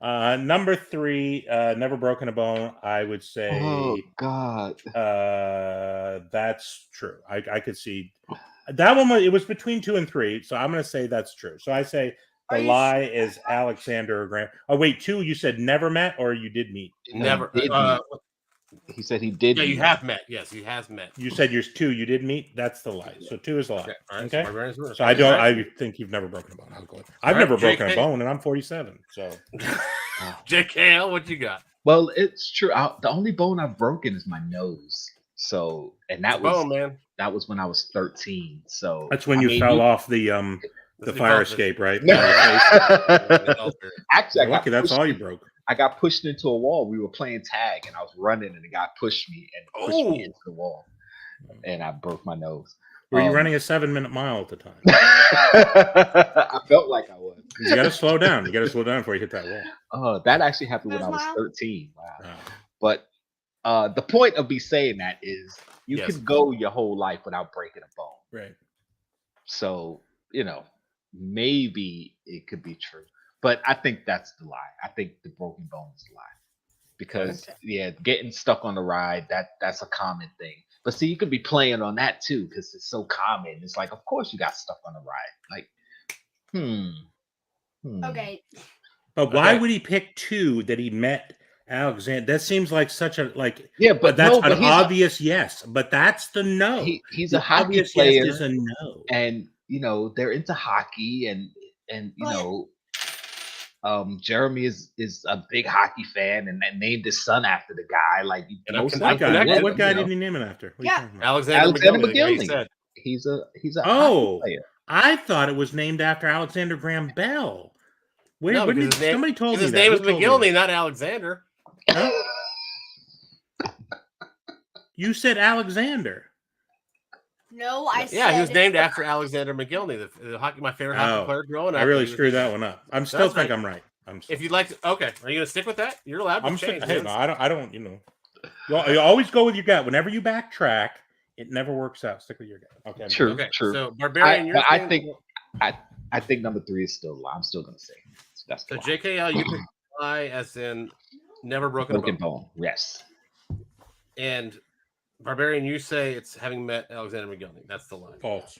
out.
Number 3, never broken a bone. I would say.
Oh God.
That's true. I could see that one. It was between 2 and 3, so I'm going to say that's true. So I say
Are
the
you
lie is Alexander or Graham. Oh wait, 2. You said never met or you did meet.
Never.
Did he said he did.
Yeah, you
meet.
have met. Yes, he has met.
You said yours 2. You did meet. That's the lie. So 2 is the lie.
Okay. All right.
Okay.
So, Barbarian's
So I don't.
All right.
I think you've never broken a bone. I'll go with. I've
All right,
never broken
JK.
a bone, and I'm 47. So
JKL, what you got?
Well, it's true. The only bone I've broken is my nose. So, and that was
Oh man,
that was when I was 13. So
that's when
I
you
mean,
fell off the
This is
fire
about
escape, right?
No.
On your face.
Actually, I got
Lucky that's
pushed
all you broke.
I got pushed into a wall. We were playing tag, and I was running, and the guy pushed me
Oh.
into the wall, and I broke my nose.
Were you running a 7-minute mile at the time?
I felt like I was.
You got to slow down. You got to slow down before you hit that wall.
That actually happened when I was 13. Wow. But the point of me saying that is you
Yes.
can go your whole life without breaking a bone.
Right.
So, maybe it could be true. But I think that's the lie. I think the broken bone is the lie. Because getting stuck on the ride, that's a common thing. But see, you could be playing on that too, because it's so common. It's like, of course you got stuck on the ride. Like,
Okay.
But why
Okay.
would he pick 2 that he met Alexander? That seems like such a
Yeah,
But
but
that's
no, but
an
he's
obvious yes. But that's the no.
he's
The
a hockey
obvious
player,
yes is a no.
and they're into hockey, and Jeremy is a big hockey fan, and named his son after the guy. Like
And I'm
most
con-
What
I'm
guy?
connected,
What guy
you know.
didn't he name it after? What are you
Yeah.
talking about?
Alexander
Alexander
McGillney. He
McGillney.
said.
He's a
Oh.
hockey player.
I thought it was named after Alexander Graham Bell. Where
No,
when
because
did,
his name-
somebody told me
His
that.
name
Who
is
told me
McGillney,
that?
not Alexander.
Huh? You said Alexander.
No, I said.
Yeah, he was named after Alexander McGillney, my favorite hockey player growing up.
I really
He was
screwed
named-
that one up. I'm still
That's
think
right.
I'm right.
If you'd like to, okay, are you gonna stick with that? You're allowed to
I'm
change.
hey,
man.
no, I don't. You always go with your gut. Whenever you backtrack, it never works out. Stick with your gut. Okay.
True.
Okay,
True.
so Barbarian, you're
But I
saying-
think number 3 is still a lie. I'm still gonna say that's the
so.
lie.
JKL, you picked lie as in never broken a
Broken
bone.
bone. Yes.
And Barbarian, you say it's having met Alexander McGillney. That's the lie.
False.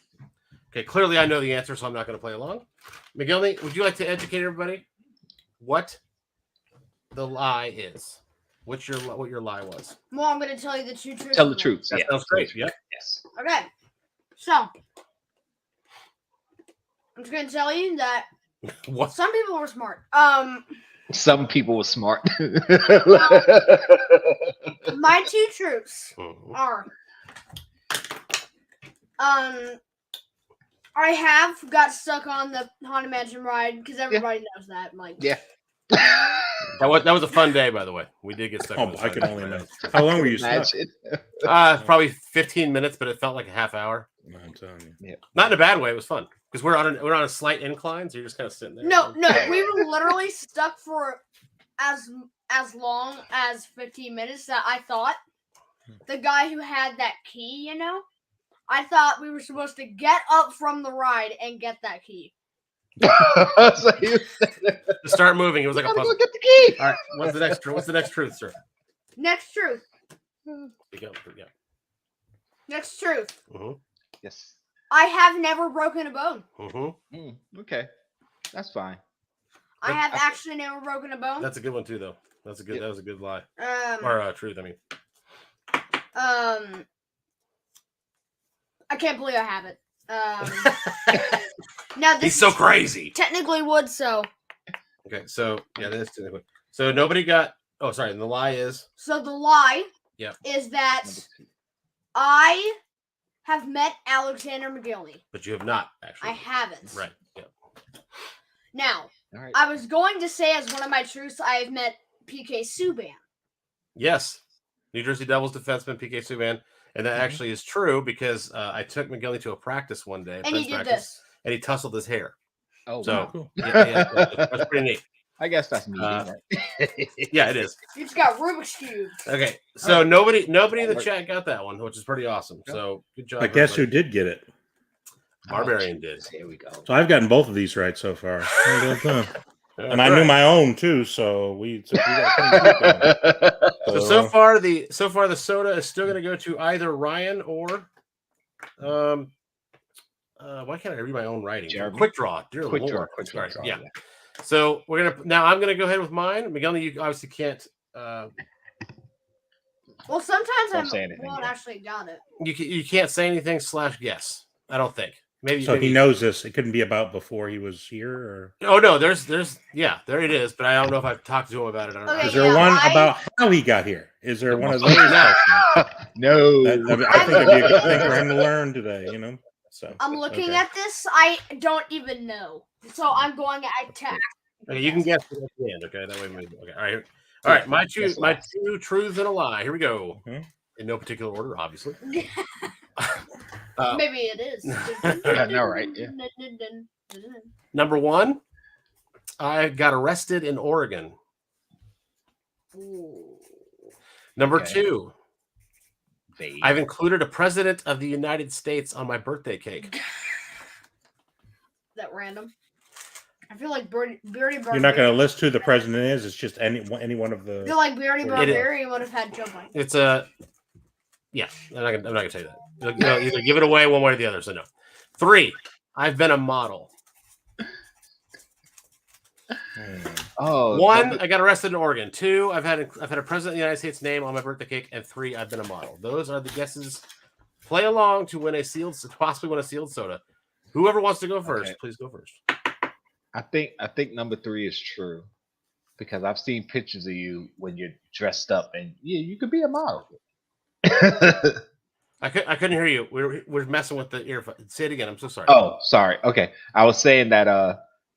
Okay, clearly I know the answer, so I'm not going to play along. McGillney, would you like to educate everybody what the lie is? What your lie was?
Well, I'm gonna tell you the true truth.
Tell the truth.
That
Yeah.
sounds great. Yep.
Yes.
Okay. So I'm just gonna tell you that
What?
some people were smart.
Some people were smart.
My 2 truths
Mhm.
are I have got stuck on the Haunted Mansion ride because everybody knows that. Like,
Yeah.
That was a fun day, by the way. We did get stuck.
Oh,
on this
I can
ride.
only imagine. How long were you stuck?
Imagine.
Probably 15 minutes, but it felt like a half hour.
No, I'm telling you.
Not in a bad way. It was fun because we're on a slight incline, so you're just kind of sitting there.
no, we were literally stuck for as long as 15 minutes that I thought the guy who had that key, I thought we were supposed to get up from the ride and get that key.
So you
To start moving, it was like a
gotta
puzzle.
go get the key.
All right, what's the next truth, sir?
Next truth.
Yeah.
Next truth.
Mm-hmm.
Yes.
I have never broken a bone.
Mm-hmm.
Okay. That's fine.
I have actually never broken a bone.
That's a good one too, though. That was a good lie
Um,
or truth. I mean,
I can't believe I have it. Now this
he's so
is
crazy.
technically would so.
Okay, so yeah, that's technically. So nobody got. Oh, sorry. And the lie is.
So the lie
Yep.
is that I have met Alexander McGillney.
But you have not actually.
I haven't.
Right. Yeah.
Now,
All right.
I was going to say as one of my truths, I have met PK Subban.
Yes. New Jersey Devils defenseman PK Subban. And that actually is true because I took McGillney to a practice one day.
And he did this.
And he tousled his hair.
Oh,
So
wow.
Cool.
yeah, that's pretty neat.
I guess that's me.
Uh,
Right?
Yeah, it is.
You just got Rubik's cube.
Okay, so nobody in the chat got that one, which is pretty awesome. So good job.
But guess who
everybody.
did get it?
Barbarian did.
Here we go.
So I've gotten both of these right so far. And I
Correct.
knew my own too, so we got a clean sweep
So far the soda is still going to go to either Ryan or why can't I read my own writing?
Jeremy?
Quick draw. Dear
Quick
Lord.
draw. Quick draw.
Sorry. Yeah. So we're gonna go ahead with mine. Miguel, you obviously can't.
Well, sometimes
Don't
I
say anything
won't
yet.
actually got it.
You can't say anything / guess. I don't think. Maybe.
So he knows this. It couldn't be about before he was here, or
Oh no, there's yeah, there it is. But I don't know if I've talked to him about it. I don't
Okay,
is there
yeah,
one
I-
about how he got here? Is there one of those?
No.
questions?
No.
I think it'd be a good thing for him to learn today. You know. So
I'm looking
okay.
at this. I don't even know. So I'm going to
Okay, you can guess it at the end. Okay, that way. Okay, all right. My two truths and a lie. Here we go.
Mhm.
In no particular order, obviously.
Maybe it is.
I know, right? Yeah.
Number one, I got arrested in Oregon.
Ooh.
Number
Okay.
two,
Vague.
I've included a president of the United States on my birthday cake.
That random. I feel like Beardy
You're not going to list who the president is. It's just any one of
I
the.
feel like Beardy
It is.
Barbarian would have had Joe Biden.
It's a yeah. I'm not gonna tell you that. You'll either give it away one way or the other. So no. 3, I've been a model.
Oh,
1, I got arrested in Oregon. 2, I've had a president of the United States name on my birthday cake, and 3, I've been a model. Those are the guesses. Play along to possibly win a sealed soda. Whoever wants to go first, please go first.
I think number 3 is true because I've seen pictures of you when you're dressed up, and yeah, you could be a model.
I couldn't hear you. We're messing with the earphone. Say it again. I'm so sorry.
Oh, sorry. Okay, I was saying that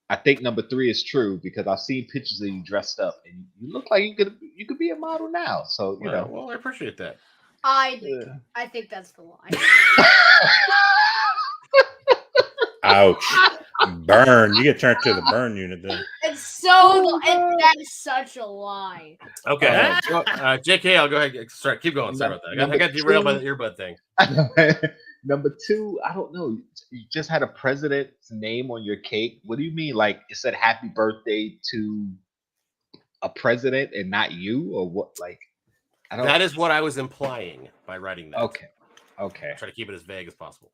I think number 3 is true because I've seen pictures of you dressed up, and you look like you could be a model now. So you know.
Well, I appreciate that.
I think that's the lie.
Ouch! Burn. You get turned to the burn unit then.
It's so that is such a lie.
Okay. JK, I'll go ahead. Sorry, keep going. Sorry about that. I got derailed by the earbud thing.
Number 2, I don't know. You just had a president's name on your cake. What do you mean? Like it said "Happy Birthday" to a president and not you, or what? Like I don't.
That is what I was implying by writing that.
Okay.
Try to keep it as vague as possible.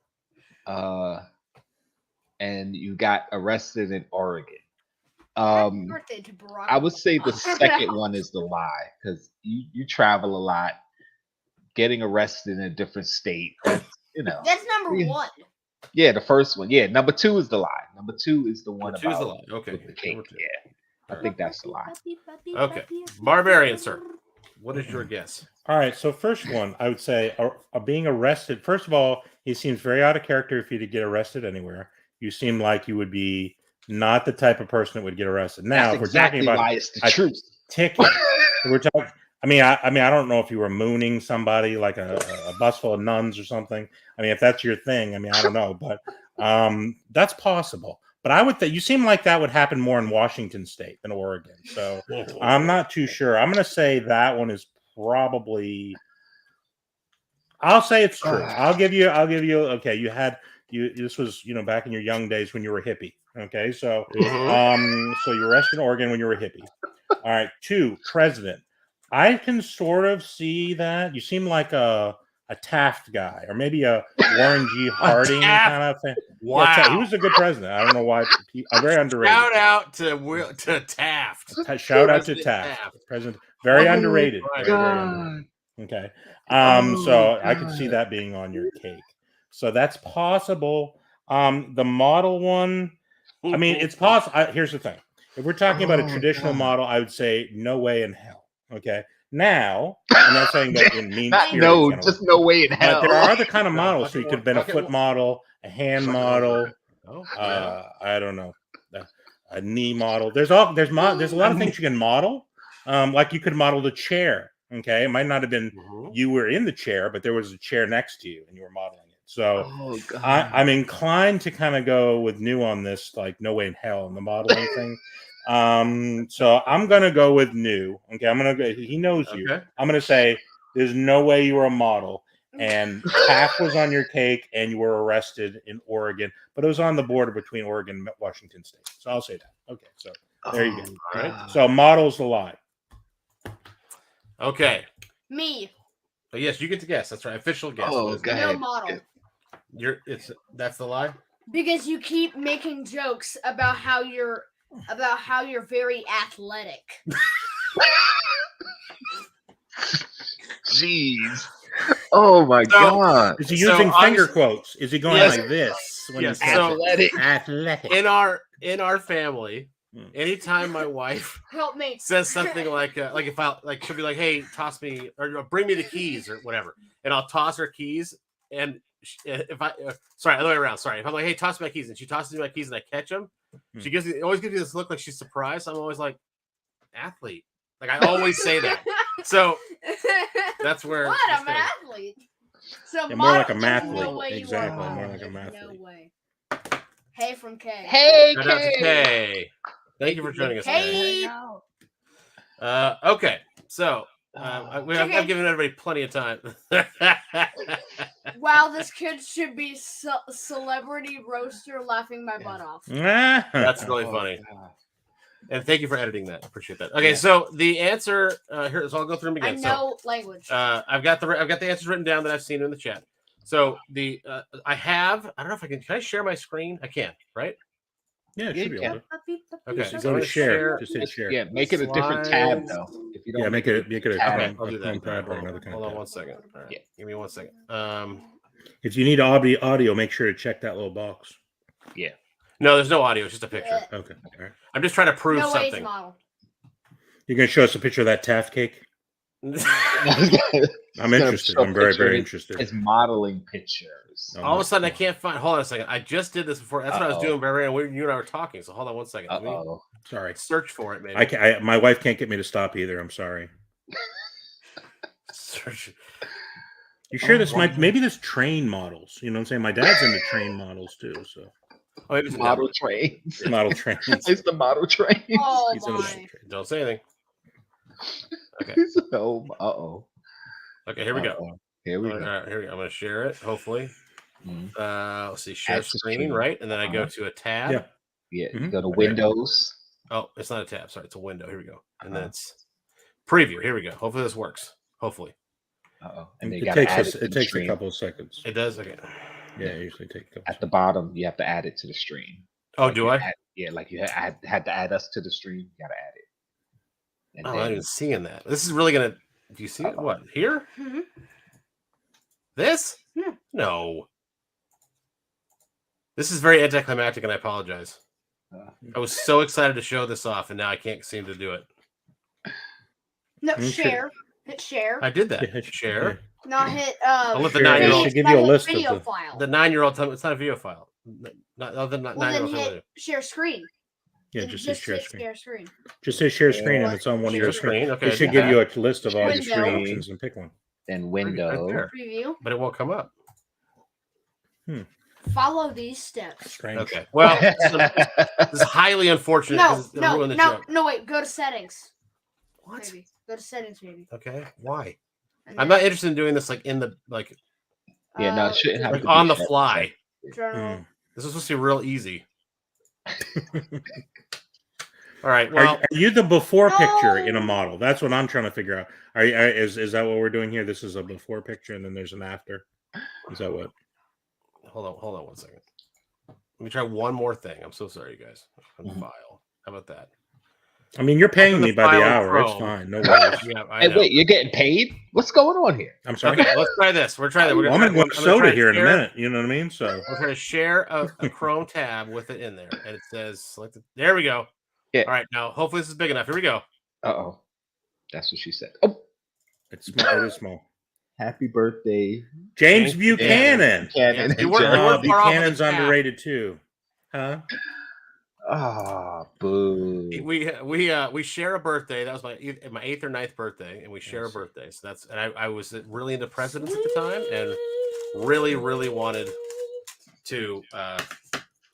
And you got arrested in Oregon.
Happy birthday to Barack
I would say the
Obama.
second one is the lie because you travel a lot. Getting arrested in a different state, that's, you know.
That's number
Yeah.
1.
Yeah, the first one. Yeah, number 2 is the lie. Number 2 is the one
Number 2 is
about
the lie. Okay.
with the cake.
Number 2.
Yeah, I think that's the lie.
Okay. Barbarian, sir. What is your guess?
All right. So first one, I would say being arrested. First of all, he seems very out of character for you to get arrested anywhere. You seem like you would be not the type of person that would get arrested. Now,
That's
if we're
exactly
talking about
why it's the
a
truth.
ticket, we're talking. I mean, I don't know if you were mooning somebody like a bus full of nuns or something. I mean, if that's your thing, I mean, I don't know, but that's possible. But I would think you seem like that would happen more in Washington State than Oregon. So I'm not too sure. I'm going to say that one is probably. I'll say it's true. I'll give you. Okay, this was back in your young days when you were a hippie. Okay, so so you were arrested in Oregon when you were a hippie. All right, 2, president. I can sort of see that. You seem like a Taft guy, or maybe a Warren G. Harding kind of thing.
Wow,
yeah, he was a good president. I don't know why. Very underrated.
Shout out to Taft.
Shout out to Taft. President, very underrated. Very underrated. Okay. So I could see that being on your cake. So that's possible. The model one, I mean, it's possible. Here's the thing. If we're talking about a traditional model, I would say no way in hell. Okay. Now, I'm not saying that in mean spirited.
Just no way in hell.
But there are other kind of models. So you could have been a foot model, a hand model. I don't know, a knee model. There's a lot of things you can model. Like you could model the chair. Okay, it might not have been you were in the chair, but there was a chair next to you and you were modeling it. So I'm inclined to kind of go with new on this, like no way in hell in the modeling thing. So I'm gonna go with new. Okay, I'm gonna go. He knows you.
Okay.
I'm gonna say there's no way you were a model, and half was on your cake, and you were arrested in Oregon, but it was on the border between Oregon and Washington State. So I'll say that. Okay, so there you go.
All right.
So model's a lie.
Okay.
Me.
But yes, you get to guess. That's right. Official guess.
Oh,
What is it?
go
No
ahead.
model.
That's the lie.
Because you keep making jokes about how you're very athletic.
Jeez. Oh my God.
Is he
So
using finger
obviously-
quotes? Is he going
Yes.
like this when
Yes,
he says
so-
it? Athletic.
In our family,
Hmm.
anytime my wife
Help me.
says something like if I like, she'll be like, "Hey, toss me or bring me the keys or whatever," and I'll toss her keys. And if I sorry, other way around. Sorry, if I'm like, "Hey, toss me my keys," and she tosses me my keys and I catch them, she always gives me this look like she's surprised. I'm always like, "Athlete." Like I always say that. So that's where
What?
this
I'm an
goes.
athlete. So
Yeah, more like a
model, there's no
mathlete.
way you are
Exactly,
a
more
model.
like a
There's
mathlete.
No way. Hey from K.
Hey,
Shout out to
Kay.
Kay. Thank you for joining us. Kay.
Hey.
Okay, so I've given everybody plenty of time.
Wow, this kid should be celebrity roaster laughing my butt off.
That's really
Oh,
funny.
God.
And thank you for editing that. Appreciate that. Okay,
Yeah.
so the answer here. So I'll go through them
I
again.
know language.
So I've got the answers written down that I've seen in the chat. So the I don't know if I can I share my screen? I can, right?
Yeah, it should be
Yeah.
able to.
Okay,
Just
so
go
I'm
to
gonna
share. Just hit
Just-
share.
Yeah, make it a different tab
Slides.
though. If you don't
Yeah, make it a
tab,
Okay, I'll do
Chrome
that.
tab or
Hold
another kind
hold
of
on
tab.
1 second. All right,
Yeah.
give me 1 second.
If you need audio, make sure to check that little box.
No, there's no audio. It's just a picture.
Okay, all right.
I'm just trying to prove
No way it's
something.
model.
You're gonna show us a picture of that Taft cake? I'm interested. I'm very, very interested.
It's modeling pictures.
Oh,
All of a sudden, I can't find. Hold on a second. I just did this before. That's what I was
Uh-oh.
doing, Barbarian. You and I were talking. So hold on 1 second. Let me
Uh-oh.
Sorry.
search for it, maybe.
My wife can't get me to stop either. I'm sorry.
Search.
You sure this
Oh,
might maybe this train models? You know what I'm saying? My dad's into train models too. So
Oh, maybe it's a
Model
demo.
trains.
model trains.
It's the model trains.
Oh
He's into model
my.
trains.
Don't say anything. Okay.
Oh, uh-oh.
Okay. Here we go.
Uh-oh. Here we
All
go.
right, here we go. I'm going to share it. Hopefully.
Mhm.
Let's see. Share
Add to
screen,
screen.
right? And then I go
Uh-huh.
to a tab.
Yeah.
Yeah, you
Mhm.
go to
Okay.
Windows.
Oh, it's not a tab. Sorry, it's a window. Here we go. And then it's preview. Here we go. Hopefully this works. Hopefully
Uh-oh. And then you
It
gotta
takes
add
us.
it to
It
the
takes a
stream.
couple of seconds.
it does. Okay.
Yeah, it usually takes a couple.
At the bottom, you have to add it to the stream.
Oh,
Like
do
you
I?
had- like you had to add us to the stream. You gotta add it. And
Oh, I'm not even seeing that. This is really gonna. Do you see it?
Uh-oh.
What here?
Mhm.
This?
Yeah.
No. This is very anticlimactic, and I apologize. I was so excited to show this off, and now I can't seem to do it.
No,
Okay.
share. Hit share.
I did that.
Yeah,
Share.
Not hit
I'll let the
Share,
nine
it
year old.
should give you a list of
video
the.
file.
The 9-year-old tell me it's not a video file. Not the
Well, then
9-year-old.
hit share screen.
Yeah,
Then
just say share
hit
screen.
share screen.
Just say share screen, and it's on one of
Share
your screens.
screen. Okay.
It should
yeah.
give you a list of all your
Window.
screen options and pick one.
Then
Right
window.
there.
Preview.
But it won't come up.
Follow these steps.
Strange.
Okay. Well, this is highly unfortunate.
No,
'cause it'll ruin the joke.
no, wait. Go to settings.
What?
Maybe. Go to settings, maybe.
Okay. Why?
And
I'm
then,
not interested in doing this like in the like
Yeah, no, it shouldn't have
like
to be
on the
set.
fly.
General.
This is supposed to be real easy. All right.
Are,
Well,
are you the before picture in a
No.
model? That's what I'm trying to figure out. Is that what we're doing here? This is a before picture, and then there's an after. Is that what?
hold on 1 second. Let me try one more thing. I'm so sorry, you guys. Open
Mhm.
file. How about that?
I mean, you're paying
Open
me
the
by the
file in
hour. It's
Chrome.
fine. No worries.
Yeah, I
Hey,
know.
wait, you're getting paid? What's going on here?
I'm sorry.
Okay, let's try this. We're trying that. We're
Well, I'm
gonna
gonna go
try,
have soda
try to
here in a
share-
minute. You know what I mean? So
We're trying to share a Chrome tab with it in there, and it says select. There we go.
Yeah.
All right, now hopefully this is big enough. Here we go.
Uh-oh. That's what she said. Oh,
it's small. It is small.
happy birthday.
James
James
Buchanan.
Cannon.
Yes, you weren't- you weren't far off on the
Buchanan's
tab.
underrated too. Huh?
Ah, boo.
We share a birthday. That was my 8th or 9th birthday, and we share a
Yes.
birthday. So that's and I was really into presidents at the time, and really wanted to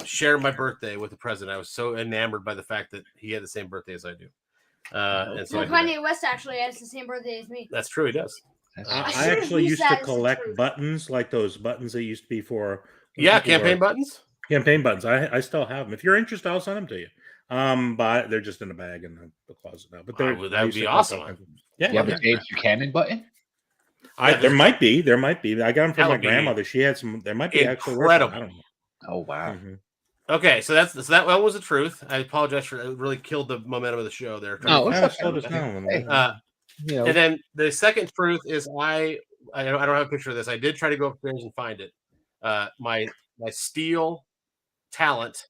share my birthday with the president. I was so enamored by the fact that he had the same birthday as I do. And so
Kanye West actually has the same birthday as me.
that's true. He does.
I actually used to collect buttons, like those buttons that used to be for
campaign buttons.
Campaign buttons. I still have them. If you're interested, I'll send them to you. But they're just in a bag in the closet now. But
that would be awesome.
Yeah, you have a James Buchanan button?
There might be. I got them from my grandmother. She had some. There might be
incredible.
I don't know.
Oh wow.
Mm-hmm.
Okay, so that one was the truth. I apologize for it. Really killed the momentum of the show there.
Slow us down.
And then the second truth is I don't have a picture of this. I did try to go upstairs and find it. My Steel Talent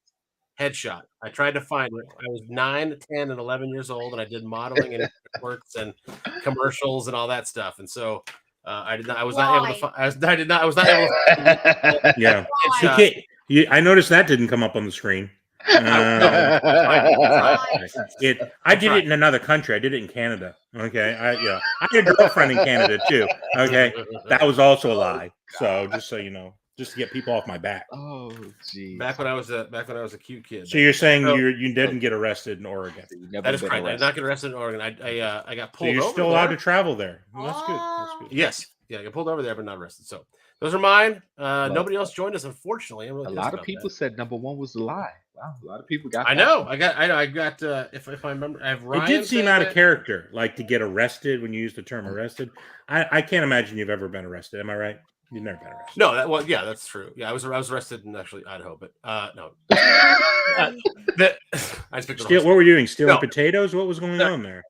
headshot. I tried to find it. I was 9, 10, and 11 years old, and I did modeling and works and commercials and all that stuff. And so I was not able to find. I was not able to.
Yeah. I noticed that didn't come up on the screen. I did it in another country. I did it in Canada. Okay. I had a girlfriend in Canada too. Okay. That was also a lie. So just so you know, just to get people off my back.
Oh, geez.
Back when I was a cute kid.
So you're saying you didn't get arrested in Oregon?
That is correct. I did not get arrested in Oregon. I got pulled.
So you're
over
still allowed to travel there. Well, that's good. That's good.
Yes. Yeah, I got pulled over there, but not arrested. So those are mine. Nobody else joined us, unfortunately. I'm really
a lot of people said number one was a lie. Wow, a lot of people got.
I know. I got. If I remember, I have Ryan.
It did seem out of character, like to get arrested when you use the term arrested. I can't imagine you've ever been arrested. Am I right? You've never been arrested.
No, yeah, that's true. Yeah, I was arrested in actually Idaho, but no. I just
what were you doing? Stealing potatoes? What was going on there?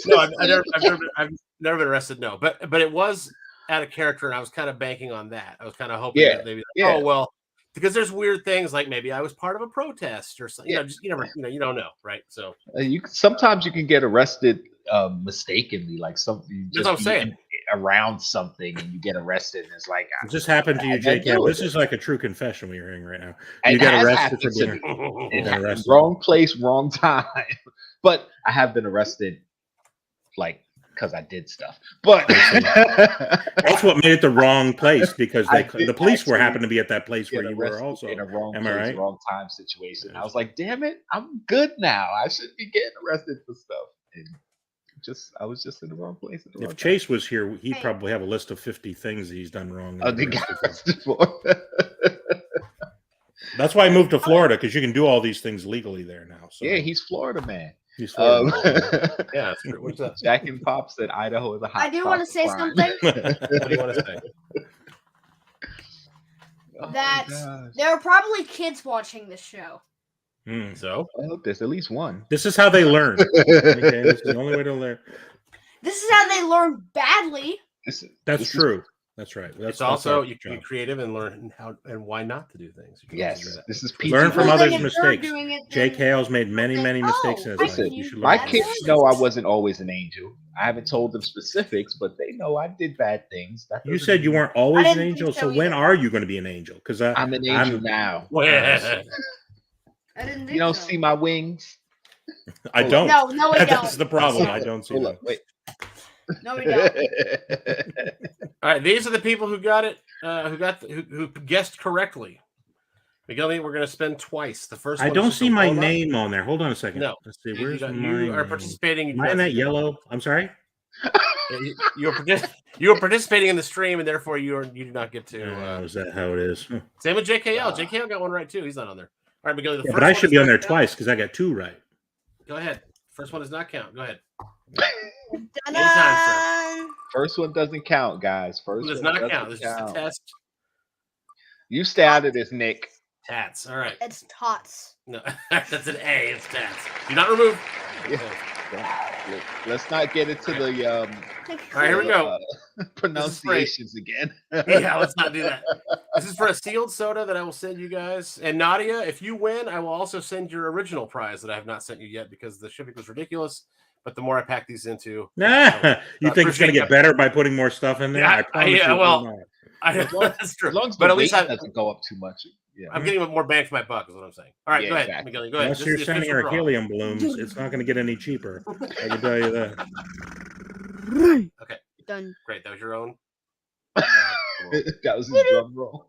No, I've never been arrested. No, but it was out of character, and I was kind of banking on that. I was kind of hoping that maybe, oh well, because there's weird things like maybe I was part of a protest or something. You don't know, right? So
sometimes you can get arrested mistakenly, like something.
That's what I'm saying.
Around something and you get arrested, and it's like
it just happened to you, JK. This is like a true confession we're hearing right now. You got arrested for being
wrong place, wrong time. But I have been arrested, like because I did stuff. But
that's what made it the wrong place, because the police happened to be at that place where you were also
in a wrong place, wrong time situation. I was like, damn it, I'm good now. I shouldn't be getting arrested for stuff. And I was just in the wrong place. At the wrong
Chase was here, he'd probably have a list of 50 things that he's done wrong. That's why I moved to Florida, because you can do all these things legally there now. So.
Yeah, he's Florida man.
He's Florida
man. Yeah, that's true. What's up?
Jack and Pop said Idaho is a hot.
I do want to say something.
What do you want to say?
That there are probably kids watching this show.
So
there's at least one.
This is how they learn. Okay, this is the only way to learn.
This is how they learn badly.
That's true. That's right.
It's also you can be creative and learn how and why not to do things.
Yes, this is
learn from others' mistakes. JKL's made many mistakes in his life.
My kids know I wasn't always an angel. I haven't told them specifics, but they know I did bad things.
You said you weren't always an angel, so when are you going to be an angel? Because
I'm an angel now.
I didn't think
you don't see my wings?
I don't.
No, we don't.
That's the problem. I don't see them.
Wait.
No, we don't.
All right, these are the people who got it, who guessed correctly. Miguel, we're going to spend twice. The first.
I don't see my name on there. Hold on a second.
No,
let's see. Where's
you are participating?
Am I in that yellow? I'm sorry.
You are participating in the stream, and therefore you do not get to.
Is that how it is?
Same with JKL. JKL got one right too. He's not on there. All right, Miguel.
But I should be on there twice because I got 2 right.
Go ahead. First one does not count. Go ahead.
Anytime,
First one doesn't count, guys. First
one does not count. This is a test.
You stay out of this, Nick.
Tats. All right.
It's tots.
No, that's an A. It's tats. Do not remove.
Let's not get into the
all right, here we go.
Pronunciations again.
Yeah, let's not do that. This is for a sealed soda that I will send you guys. And Nadia, if you win, I will also send your original prize that I have not sent you yet because the shipping was ridiculous. But the more I pack these into,
you think it's going to get better by putting more stuff in there?
That's true.
As long as
but
the
at least
weight doesn't go up too much. Yeah.
I'm getting more bang for my buck, is what I'm saying. All right, go ahead,
exactly.
Miguel. Go ahead.
Unless you're sending her helium balloons, it's not going to get any cheaper. I can tell you that.
Okay.
Done.
Great. That was your own.
That was his drum roll.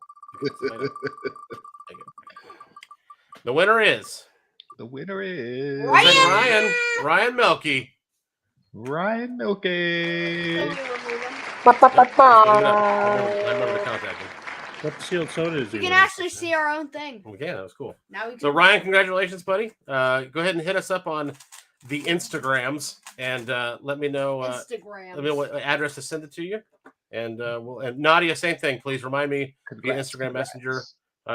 The winner is Ryan Melky.
Ryan Milky.
I remember to contact him.
What sealed soda is
We
he
can
with?
actually see our own thing.
Yeah, that was cool.
Now we can.
So Ryan, congratulations, buddy. Go ahead and hit us up on the Instagrams and let me know.
Instagram.
Let me know what address to send it to you. And and Nadia, same thing. Please remind me via Instagram Messenger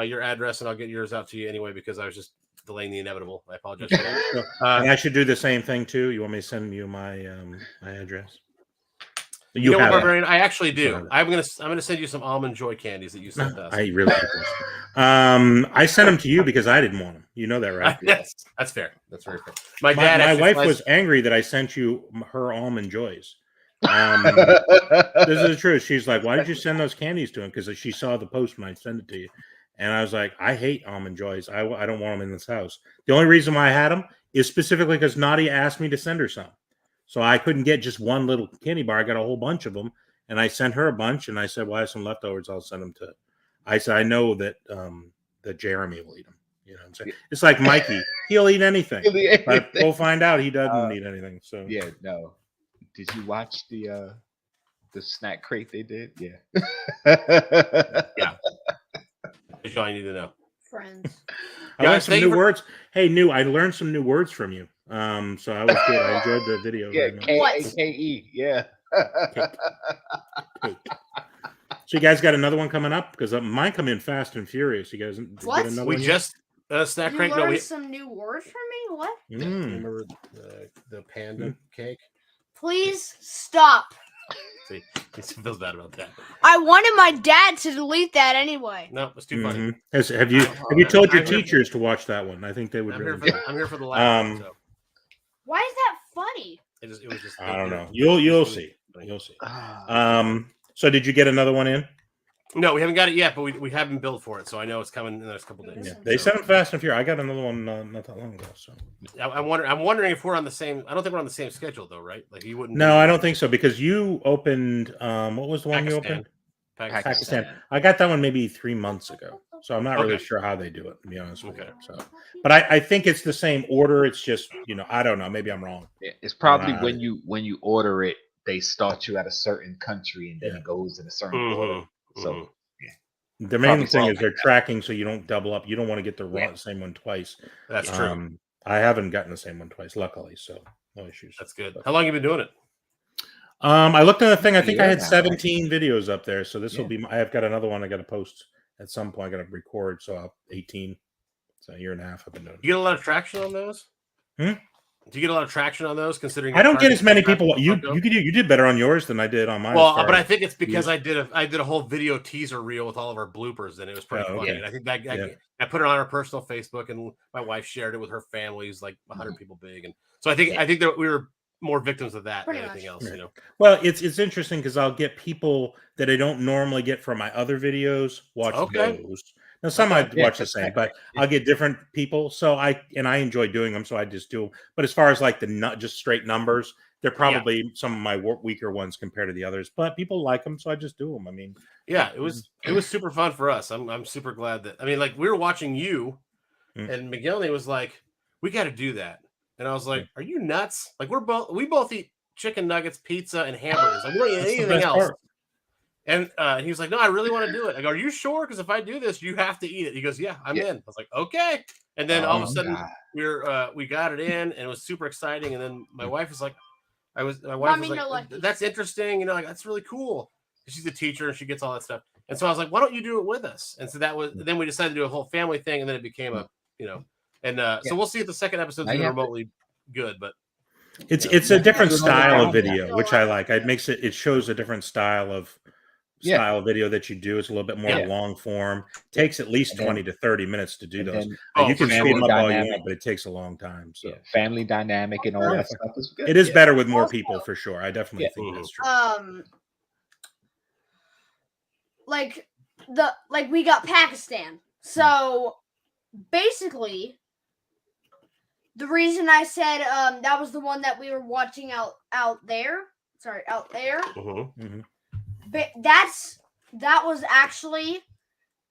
your address, and I'll get yours out to you anyway because I was just delaying the inevitable. I apologize for that.
And I should do the same thing too. You want me to send you my my address?
You know
have
what,
it.
Barbarian? I actually do. I'm gonna send you some almond joy candies that you sent us.
I really like this. I sent them to you because I didn't want them. You know that, right?
That's fair. That's very fair. My
My wife was angry that I sent you her almond joys. This is the truth. She's like, "Why did you send those candies to him?" Because she saw the post when I sent it to you, and I was like, "I hate almond joys. I don't want them in this house." The only reason why I had them is specifically because Nadia asked me to send her some. So I couldn't get just one little candy bar. I got a whole bunch of them, and I sent her a bunch. And I said, "Well, I have some leftovers. I'll send them to." I said, "I know that that Jeremy will eat them." You know what I'm saying? It's like Mikey; he'll eat anything. But we'll find out he doesn't eat anything. So
yeah, no. Did you watch the snack crate they did? Yeah.
Yeah. That's all I need to know.
Friends.
I learned some new words. Hey, I learned some new words from you. So I was good. I enjoyed the video.
Yeah, K-A-K-E. Yeah.
Cake. So you guys got another one coming up? Because mine come in fast and furious. You guys
What?
get another
We
one
just snack
You
crate.
learned some new words from me? What?
Remember the panda cake?
Please stop.
See, he feels bad about that.
I wanted my dad to delete that anyway.
No, it's too funny.
Have you told your teachers to watch that one? I think they would.
I'm here for the laugh. So.
Why is that funny?
It was just.
I don't know. You'll see. You'll see. So did you get another one in?
No, we haven't got it yet, but we have been billed for it, so I know it's coming in the next couple days.
Yeah, they sent them fast and furious. I got another one not that long ago. So
I'm wondering if we're on the same. I don't think we're on the same schedule though, right? Like you wouldn't.
No, I don't think so because you opened. What was the one you opened? Pakistan. I got that one maybe 3 months ago, so I'm not really sure how they do it. To be honest with you. So, but I think it's the same order. It's just I don't know. Maybe I'm wrong.
Yeah, it's probably when you order it, they start you at a certain country and then it goes in a certain order. So
the main thing is they're tracking so you don't double up. You don't want to get the same one twice.
That's true.
I haven't gotten the same one twice, luckily, so no issues.
That's good. How long have you been doing it?
I looked at the thing. I think I had 17 videos up there, so this will be. I have got another one I got to post at some point. I got to record, so 18. So a year and a half I've been doing it.
You get a lot of traction on those? Do you get a lot of traction on those? Considering
I don't get as many people. You did better on yours than I did on mine.
Well, but I think it's because I did a whole video teaser reel with all of our bloopers, and it was pretty funny. And I think I put it on our personal Facebook, and my wife shared it with her family, who's like 100 people big, and so I think that we were more victims of that than anything else. You know.
Well, it's interesting because I'll get people that I don't normally get from my other videos watch those. Now some I watch the same, but I'll get different people. So I enjoy doing them, so I just do them. But as far as like just straight numbers, they're probably some of my weaker ones compared to the others. But people like them, so I just do them. I mean,
yeah, it was super fun for us. I'm super glad that like we were watching you, and McGillney was like, "We got to do that," and I was like, "Are you nuts? Like we both eat chicken nuggets, pizza, and hamburgers. Like we don't eat anything else."
Part.
And he was like, "No, I really want to do it." I go, "Are you sure? Because if I do this, you have to eat it." He goes, "Yeah, I'm in." I was like, "Okay." And then all of a sudden, we got it in, and it was super exciting. And then my wife was like, "That's interesting. Like that's really cool." She's a teacher and she gets all that stuff. And so I was like, "Why don't you do it with us?" And so then we decided to do a whole family thing, and then it became so we'll see if the second episode's even remotely good, but.
It's a different style of video, which I like. It shows a different style of video that you do. It's a little bit more long form. It takes at least 20 to 30 minutes to do those. You can speed them up all you want, but it takes a long time. So
family dynamic and all that stuff is good.
It is better with more people for sure. I definitely think that's true.
We got Pakistan. So basically the reason I said that was the one that we were watching out there. Sorry, out there. But that was actually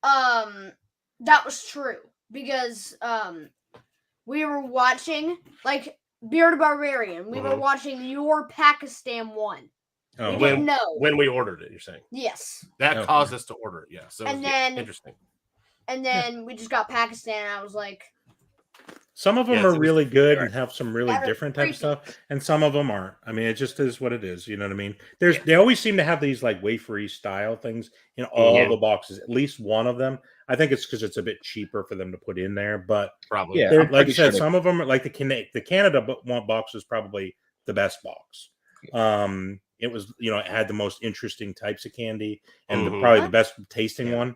that was true. because we were watching like Bearded Barbarian. We were watching your Pakistan one.
Oh,
We didn't know
when we ordered it. You're saying
yes.
that caused us to order it. Yeah. So
And then
interesting.
And then we just got Pakistan, and I was like,
some of them
Yes,
are
it was-
really good and have some really
That are
different type of
creepy.
stuff, and some of them aren't. I mean, it just is what it is. You know what I mean? They always seem to have these like wafery style things in all the boxes. At least one of them. I think it's because it's a bit cheaper for them to put in there. But
Probably.
Yeah,
they're,
I'm
like you
pretty
said,
sure
some of them are like the Canada box is probably the best box. It was, it had the most interesting types of candy and probably the best tasting one.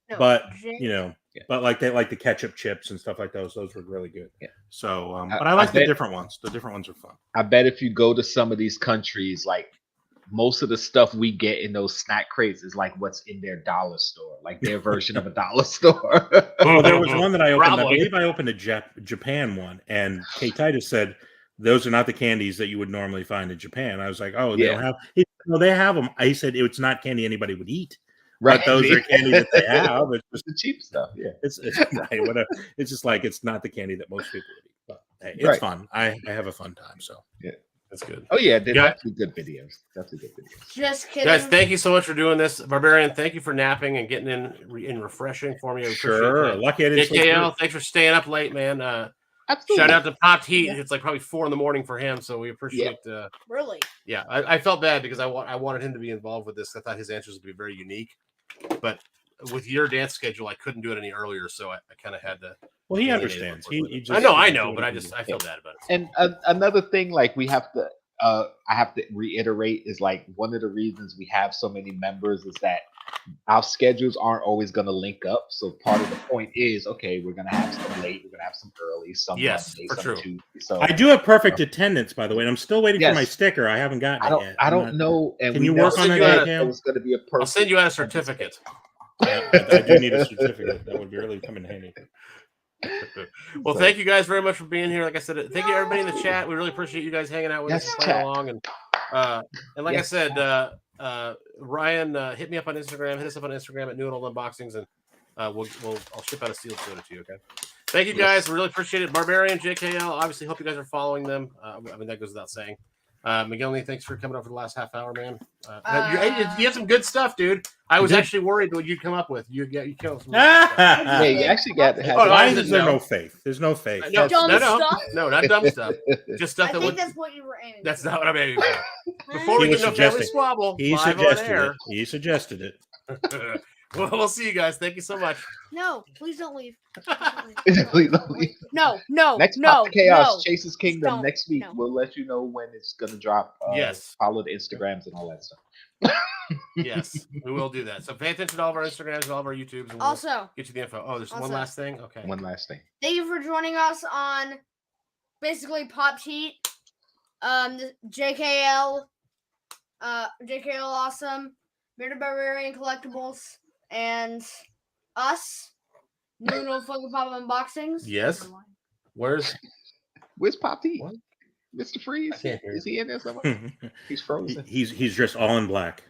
no,
But
Yeah.
but like the ketchup chips and stuff like those were really good.
Yeah.
So, but I like the different ones. The different ones are fun.
I bet if you go to some of these countries, like most of the stuff we get in those snack crates is like what's in their dollar store, like their version of a dollar store.
Well, there was one that I opened. I
Probably.
believe I opened a Japan one, and K Titus said those are not the candies that you would normally find in Japan. I was like, oh, they don't have. No, they have them. I said it's not candy anybody would eat.
Right.
But those are candy that they have. It's just
the cheap stuff. Yeah.
It's right, whatever. It's just like it's not the candy that most people would eat. But hey, it's fun. I have a fun time. So
yeah,
that's good.
Oh yeah, they're definitely good videos. Definitely good videos.
just kidding.
Guys, thank you so much for doing this, Barbarian. Thank you for napping and getting in refreshing for me. I
sure. Lucky I didn't sleep
JKL,
through.
thanks for staying up late, man.
Absolutely.
Shout out to Popped Heat. It's like probably 4 a.m. for him, so we appreciate.
Really?
Yeah, I felt bad because I wanted him to be involved with this. I thought his answers would be very unique, but with your dance schedule, I couldn't do it any earlier, so I kind of had to.
Well, he understands. He just,
I know, but I feel bad about it.
And another thing, like we have to, I have to reiterate, is like one of the reasons we have so many members is that our schedules aren't always going to link up. So part of the point is, okay, we're going to have some late, we're going to have some early, some Monday,
for
some
true.
Tuesday. So
I do have perfect attendance, by the way, and I'm still waiting for my sticker. I haven't gotten it yet.
I don't know. And
Can you work on that,
it was going to be a perfect.
I'll send you out a certificate.
I do need a certificate. That would really come in handy.
Well, thank you guys very much for being here. Like I said, thank you everybody in the chat. We really appreciate you guys hanging out with us and playing along. And like I said, Ryan, hit me up on Instagram. Hit us up on Instagram at New and Old Unboxings, and I'll ship out a sealed soda to you. Okay. Thank you guys. Really appreciate it. Barbarian, JKL. Obviously, hope you guys are following them. I mean, that goes without saying. McGillney, thanks for coming up for the last half hour, man. You had some good stuff, dude. I was actually worried what you'd come up with. You came up with some
Yeah, you actually got.
Why is there no faith? There's no faith.
No,
stuff?
No, not dumb stuff. Just stuff
I
that
think
would.
that's what you were aiming.
That's not what I'm aiming for. Before we
He
get
was
into family
suggesting-
squabble,
He
live on
suggested
air.
it. He suggested it.
Well, we'll see you guys. Thank you so much.
No, please don't leave.
Please don't leave.
No.
Next
no,
Pop Chaos
no.
Chases Kingdom
Don't.
next week.
No.
We'll let you know when it's gonna drop.
Yes.
Follow the Instagrams and all that stuff.
Yes, we will do that. So pay attention to all of our Instagrams and all of our YouTubes. And we'll
Also,
get you the info. Oh, there's one
Also-
last thing. Okay.
One last thing.
thank you for joining us on basically Pop Heat, the JKL, JKL Awesome, Bearded Barbarian Collectibles, and us, New and Old Funko Pop Unboxings.
Yes. Where's
Where's Pop T?
What?
Mr. Freeze?
I can't hear
Is he in there somewhere? He's frozen.
He's just all in black.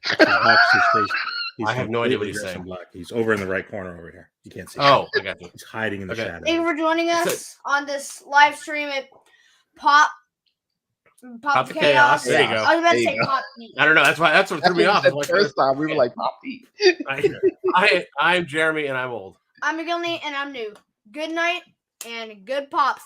His box, his face, he's
I have no idea what
completely
he's
dressed
saying.
in black. He's over in the right corner over here. You can't see.
Oh, I got you.
He's hiding in the
Okay.
shadows.
Thank you for joining us on this live stream at Pop
the
Chaos.
Chaos. There you go.
I was about to
There
say
you go.
Pop Heat.
I don't know. That's what threw me off.
The first time we were like Pop T.
I'm Jeremy and I'm old.
I'm McGillney and I'm new. Good night and good pops.